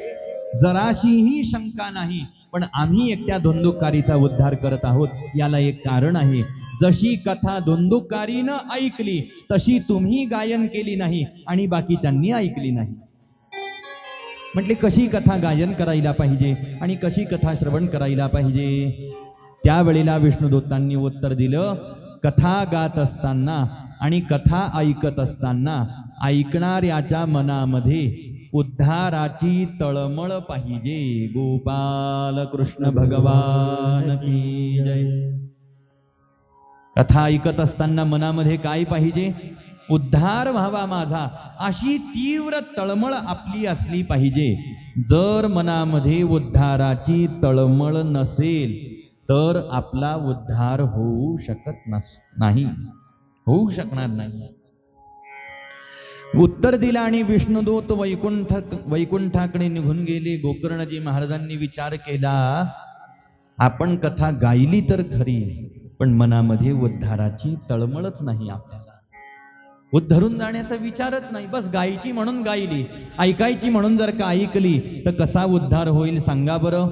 जराशीही शंका नाही. पण आम्ही एकट्या धुंदुककारीचा उद्धार करत आहोत, याला एक कारण आहे. जशी कथा धुंदुककारीनं ऐकली तशी तुम्ही गायन केली नाही आणि बाकीच्यांनी ऐकली नाही. म्हटले, कशी कथा गायन करायला पाहिजे आणि कशी कथा श्रवण करायला पाहिजे. त्यावेळेला विष्णुदूतांनी उत्तर दिलं, कथा गात असताना आणि कथा ऐकत असताना ऐकणाऱ्याच्या मनामध्ये उद्धाराची तळमळ पाहिजे. गोपाल कृष्ण भगवान की जय. कथा ऐकत असताना मनामध्ये काय पाहिजे? उद्धार व्हावा माझा, अशी तीव्र तळमळ आपली असली पाहिजे. जर मनामध्ये उद्धाराची तळमळ नसेल तर आपला उद्धार होऊ शकत नाही, होऊ शकणार नाही. उत्तर दिलं आणि विष्णुदूत वैकुंठाकडे निघून गेले. गोकर्णजी महाराजांनी विचार केला, आपण कथा गायली तर खरी, पण मनामध्ये उद्धाराची तळमळच नाही. आपल्याला उद्धरून जाण्याचा विचारच नाही. बस गायची म्हणून गायली, ऐकायची म्हणून जर का ऐकली तर कसा उद्धार होईल सांगा बरं?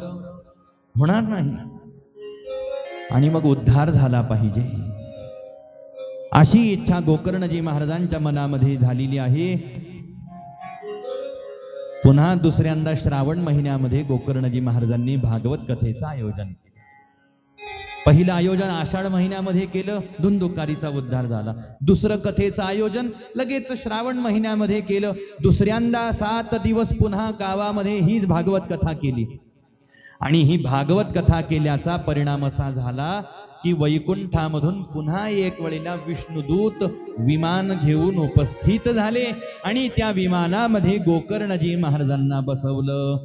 होणार नाही. आणि मग उद्धार झाला पाहिजे अशी इच्छा गोकर्णजी महाराजांच्या मनामध्ये झालेली आहे. पुन्हा दुसऱ्यांदा श्रावण महिन्यामध्ये गोकर्णजी महाराजांनी भागवत कथेचं आयोजन केलं. पहिलं आयोजन आषाढ महिन्यामध्ये केलं, धुंदुककारीचा उद्धार झाला. दुसरं कथेचं आयोजन लगेच श्रावण महिन्यामध्ये केलं. दुसऱ्यांदा 7 दिवस पुन्हा गावामध्ये हीच भागवत कथा केली. आणि ही भागवत कथा केल्याचा परिणाम असा झाला की वैकुंठामधून पुन्हा एक वेळेला विष्णुदूत विमान घेऊन उपस्थित झाले आणि त्या विमानामध्ये गोकर्णजी महाराजांना बसवलं.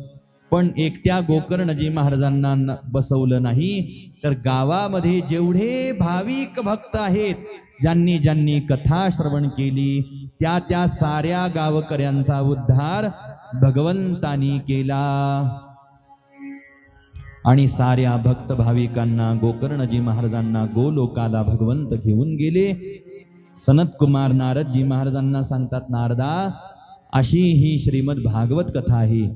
पण एकट्या गोकर्णजी महाराजांना बसवलं नाही, तर गावामध्ये जेवढे भाविक भक्त आहेत, ज्यांनी ज्यांनी कथा श्रवण केली, त्या साऱ्या गावकऱ्यांचा उद्धार भगवंतानी केला. आणि साऱ्या भक्त भाविकांना गोकर्णजी महाराजांना गोलोकाला भगवंत घेऊन गेले. सनत कुमार नारदजी महाराजांना सांगतात, नारदा, अशी ही श्रीमद भागवत कथा आहे,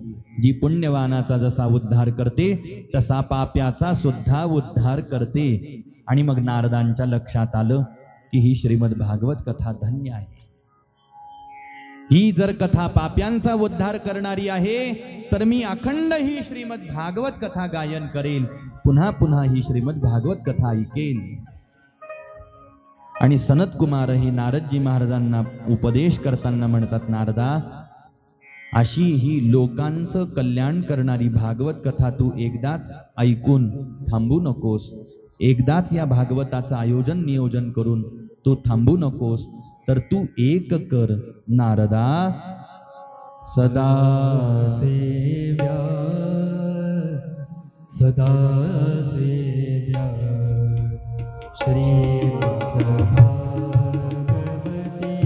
जी पुण्यवानाचा जसा उद्धार करते तसा पाप्याचा सुद्धा उद्धार करते. आणि मग नारदांच्या लक्षात आलं की ही श्रीमद भागवत कथा धन्य आहे. ही जर कथा पाप्यांचा उद्धार करणारी आहे तर मी अखंड ही श्रीमद भागवत कथा गायन करेल, पुन्हा पुन्हा ही श्रीमद भागवत कथा ऐकेल. आणि सनत कुमार ही नारदजी महाराजांना उपदेश करताना म्हणतात, नारदा, अशी ही लोकांचं कल्याण करणारी भागवत कथा तू एकदाच ऐकून थांबू नकोस. एकदाच या भागवताचं आयोजन नियोजन करून तू थांबू नकोस, तर तू एक कर, नारदा, सदा सेव्या सदा सेव्या श्रीमद् भागवती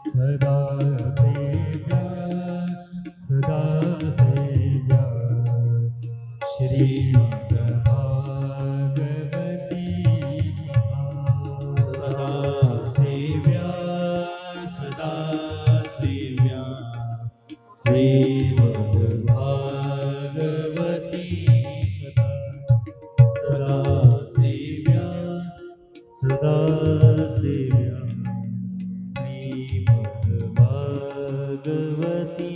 सदा सेव्या सदा सेव्या श्रीमद् भागवती सदा सेव्या सदा सेव्या श्रीमद् भागवती सदा सेव्या सदा सेव्या श्रीमद् भागवती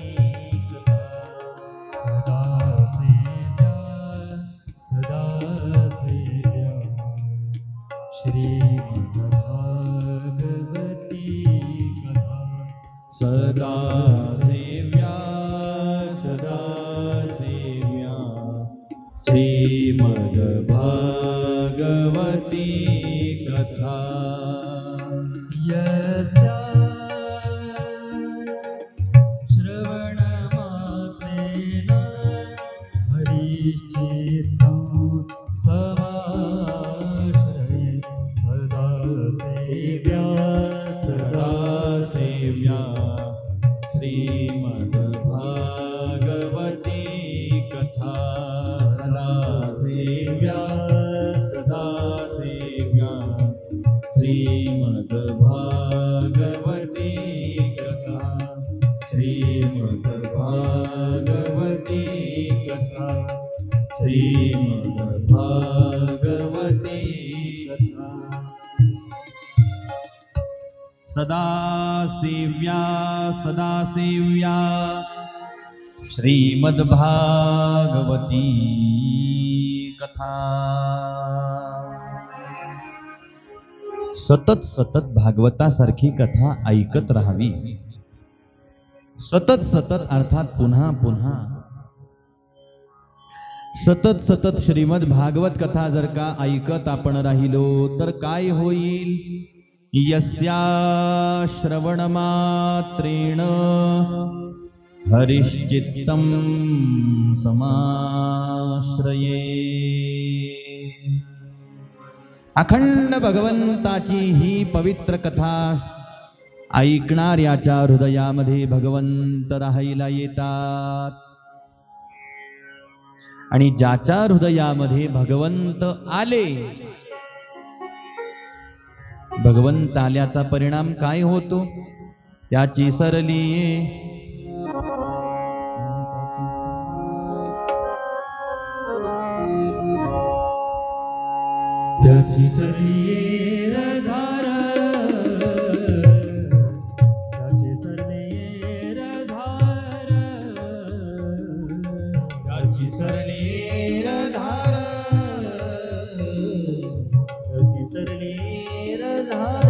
चित्तं समाश्रये सदा सेव्या सदा सेव्या श्रीमद्भागवती कथा सदा सेव्या सदा सेव्या श्रीमद्भागवती कथा श्रीमद्भागवती कथा श्रीमद्भागवती कथा सदा सेव्या सदा सेव्या श्रीमद्भागवती कथा सतत सतत भागवतासारखी कथा ऐकत राहावी. सतत सतत अर्थात पुन्हा पुन्हा सतत सतत श्रीमद भागवत कथा जर का ऐकत आपण राहिलो तर काय होईल. यस्या श्रवणमात्रेण हरिश्चित्तं समाश्रये. अखंड भगवंताची ही पवित्र कथा ऐकणाऱ्याच्या हृदयामध्ये भगवंत राहायला येतात आणि ज्याच्या हृदयामध्ये भगवंत आले, भगवंत आल्याचा परिणाम काय होतो. त्याची सरली त्याची सरली रझार त्याची सरली रझार त्याची सरली रझार त्याची सरली रझार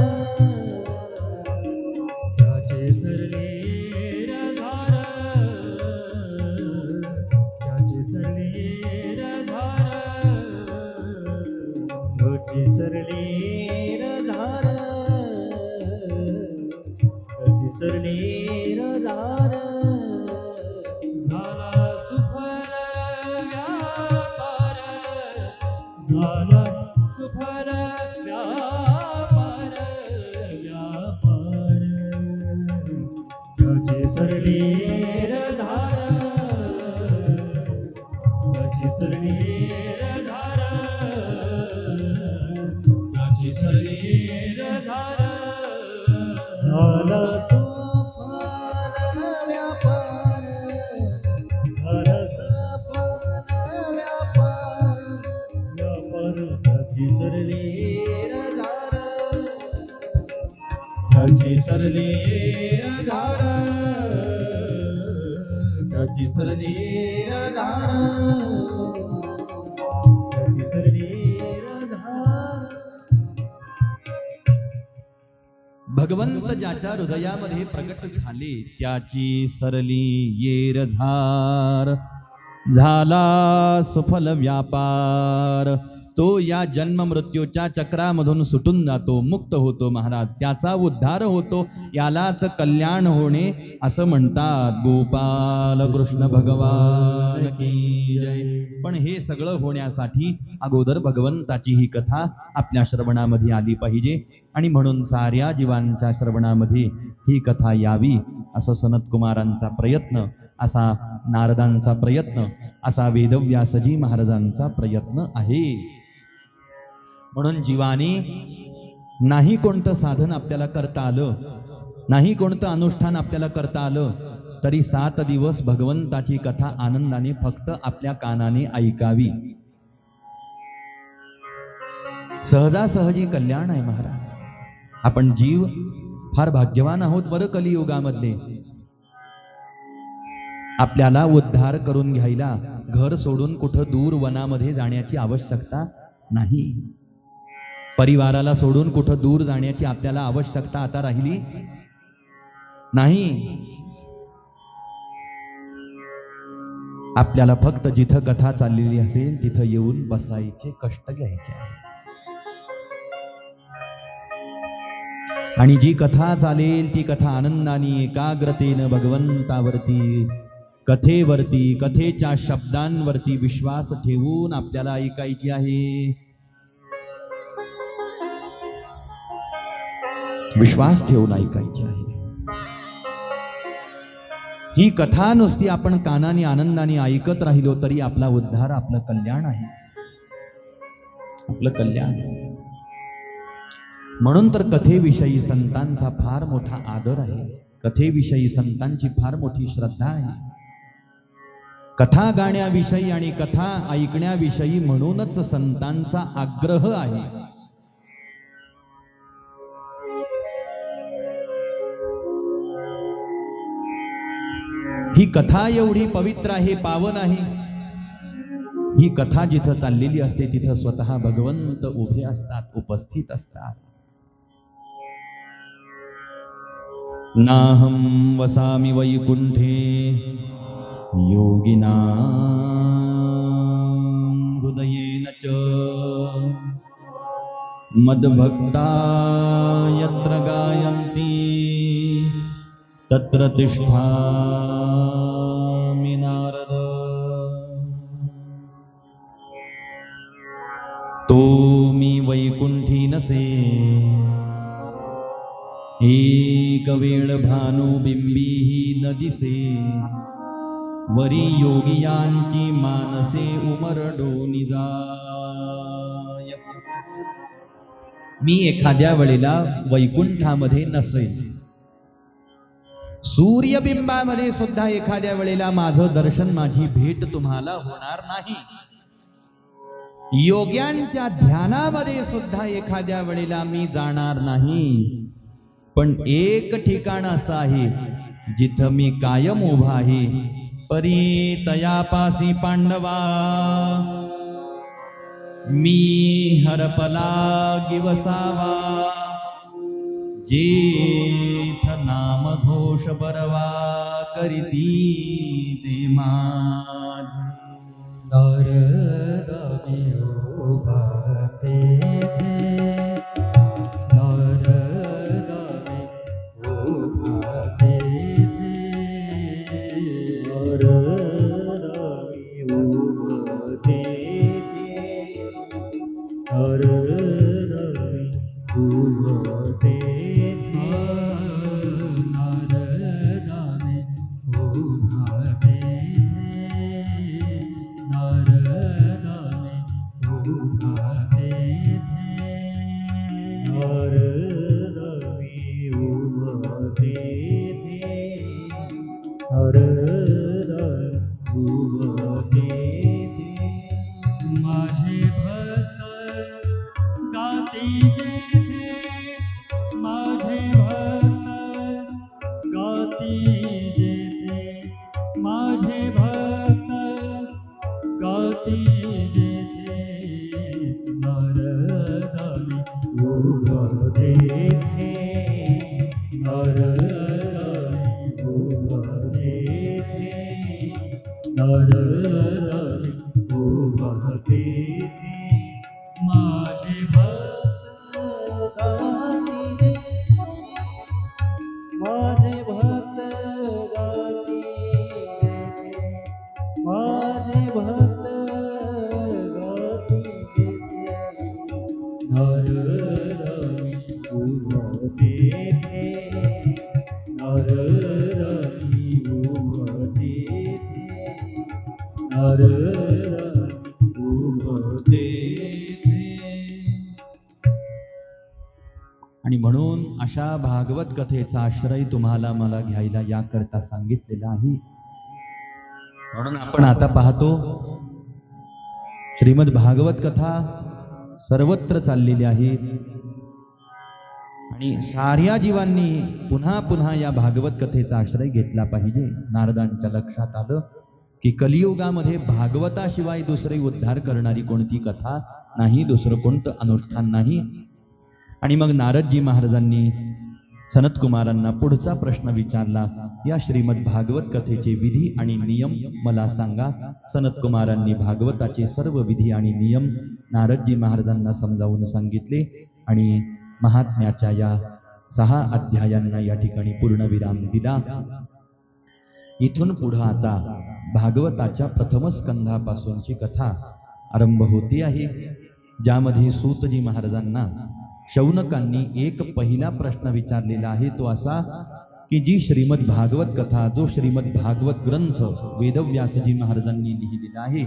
त्याची सरली रझार त्याची सरली रझार त्याची सरली रझार त्याची सरली रझार झाला सुफल व्यापार झाला सुफल व्यापार व्यापार त्याची सरली रझार त्याची सरली रझार त्याची सरली रझार झाला सुफल व्यापार झाला सुफल व्यापार व्यापार त्याची सरली रझार त्याची सरली रझार त्याची सरली रझार त्याची सरली रझार. भगवंत ज्याच्या हृदयामध्ये प्रकट झाले त्याची सरली येर झार. झाला सुफल व्यापार. तो या जन्म मृत्यूच्या चक्रामधून सुटून जातो, मुक्त होतो महाराज, त्याचा उद्धार होतो. यालाच कल्याण होणे असं म्हणतात. गोपाल कृष्ण भगवान की जय. पण हे सगळं होण्यासाठी अगोदर भगवंताची ही कथा आपल्या श्रवणामध्ये आली पाहिजे आणि म्हणून साऱ्या जीवांच्या श्रवणामध्ये ही कथा यावी असं सनत कुमारांचा प्रयत्न, असा नारदांचा प्रयत्न, असा वेदव्यासजी महाराजांचा प्रयत्न आहे. म्हणून जीवाने नाही कोणतं साधन आपल्याला करता आलं, नाही कोणतं अनुष्ठान आपल्याला करता आलं, तरी 7 दिवस भगवंताची कथा आनंदाने फक्त आपल्या कानाने ऐकावी. सहजासहजी कल्याण आहे महाराज. आपण जीव फार भाग्यवान आहोत बरं कलियुगामधले. आपल्याला उद्धार करून घ्यायला घर सोडून कुठं दूर वनामध्ये जाण्याची आवश्यकता नाही. परिवाराला सोडून कुठं दूर जाण्याची आपल्याला आवश्यकता आता राहिली नाही. आपल्याला फक्त जिथं कथा चाललेली असेल तिथं येऊन बसायचे कष्ट घ्यायचे आहे. आणि जी कथा चालेल ती कथा आनंदाने एकाग्रतेनं भगवंतावरती कथेवरती, कथेच्या शब्दांवरती विश्वास ठेवून आपल्याला ऐकायची आहे. विश्वास ठेवून ऐकायची आहे. ही कथा नुसती आपण कानाने आनंदाने ऐकत राहिलो तरी आपला उद्धार, आपलं कल्याण आहे. आपलं कल्याण. म्हणून तर कथेविषयी संतांचा फार मोठा आदर आहे. कथेविषयी संतांची फार मोठी श्रद्धा आहे. कथा गाण्याविषयी आणि कथा ऐकण्याविषयी म्हणूनच संतांचा आग्रह आहे. ही कथा एवढी पवित्र आहे, पावन आहे. ही कथा जिथं चाललेली असते तिथं स्वतः भगवंत उभे असतात, उपस्थित असतात. नाहं वसामि वैकुंठे योगिनां हृदयेन च मद्भक्ता यत्र गायन्ति तत्र तिष्ठामि नारद. तो मी वैकुंठी नसे, एक वेळ भानुबिंबीही न दिसे. वरी योगियांची मानसे उमरडोनी जाय. मी एखाद्या वेळेला वैकुंठामध्ये नसेल, सूर्यबिंबामध्ये सुद्धा एखाद्या वेळेला माझं दर्शन, माझी भेट तुम्हाला होणार नाही. योग्यांच्या ध्यानामध्ये सुद्धा एखाद्या वेळेला मी जाणार नाही. पण एक ठिकाण असं आहे जिथं मी कायम उभा आहे. परी तयापासी पांडवा, मी हरपला गिवसावा. जेथ नाम घोष बरवा करीती ते माझ. नारदाने उभा तेथे, नारदाने उभा तेथे, नारदाने उभा तेथे, नारदाने उभा तेथे, नारदाने उभा तेथे, नारदाने उभा तेथे, नारदाने उभा तेथे, नारदाने उभा तेथे. माझे भक्त गाती जेथे, माझे भक्त गाती जेथे, माझे भक्त गाती जेथे, नारदाने उभा तेथे, नारदाने उभा तेथे, नारदाने उभा तेथे. माझे भक्त गाती जेथे, माझे भक्त गाती जेथे, माझे भक्त गाती जेथे, नारदाने उभा तेथे, नारदाने उभा तेथे, नारदाने उभा तेथे. आणि म्हणून अशा भागवत कथेचा आश्रय तुम्हाला मला घ्यायला याकरता सांगितलेला आहे. म्हणून आपण आता पाहतो श्रीमद भागवत कथा सर्वत्र चाललेली आहे आणि साऱ्या जीवांनी पुन्हा पुन्हा या भागवत कथेचा आश्रय घेतला पाहिजे. नारदांच्या लक्षात आलं की कलियुगामध्ये भागवताशिवाय दुसरे उद्धार करणारी कोणती कथा नाही, दुसरं कोणतं अनुष्ठान नाही. आणि मग नारदजी महाराजांनी सनत कुमारांना पुढचा प्रश्न विचारला, या श्रीमद भागवत कथेचे विधी आणि नियम मला सांगा. सनत कुमारांनी भागवताचे सर्व विधी आणि नियम नारदजी महाराजांना समजावून सांगितले आणि महात्म्याच्या या 6 अध्यायांना या ठिकाणी पूर्णविराम दिला. इथून पुढं आता भागवताच्या प्रथम स्कंधापासूनची कथा आरंभ होते आहे, ज्यामध्ये सूतजी महाराजांना शौनकांनी एक पहिला प्रश्न विचारलेला आहे, तो असा की जी श्रीमद भागवत कथा, जो श्रीमद भागवत ग्रंथ वेदव्यासजी महाराजांनी लिहिलेला आहे,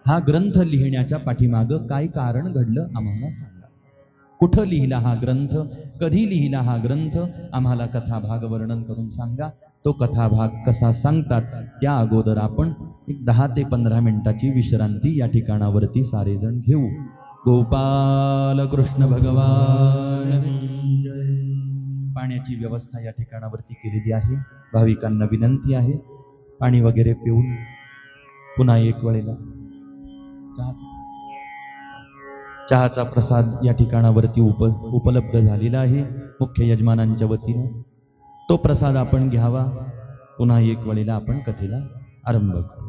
हा ग्रंथ लिहिण्याच्या पाठीमागं काय कारण घडलं आम्हाला सांगा. कुठं लिहिला हा ग्रंथ, कधी लिहिला हा ग्रंथ, आम्हाला कथाभाग वर्णन करून सांगा. तो कथाभाग कसा सांगतात त्या अगोदर आपण एक 10 ते 15 मिनिटाची विश्रांती या ठिकाणावरती सारेजण घेऊ. गोपाल कृष्ण भगवान. पाण्याची व्यवस्था या ठिकाणावरती केलेली आहे. भाविकांना विनंती आहे, पाणी वगैरे पिऊन पुन्हा एक वेळेला चहाचा प्रसाद या ठिकाणावरती उपलब्ध झालेला आहे मुख्य यजमानांच्या वतीनं. तो प्रसाद आपण घ्यावा. पुन्हा एक वेळेला आपण कथेला आरंभ करू.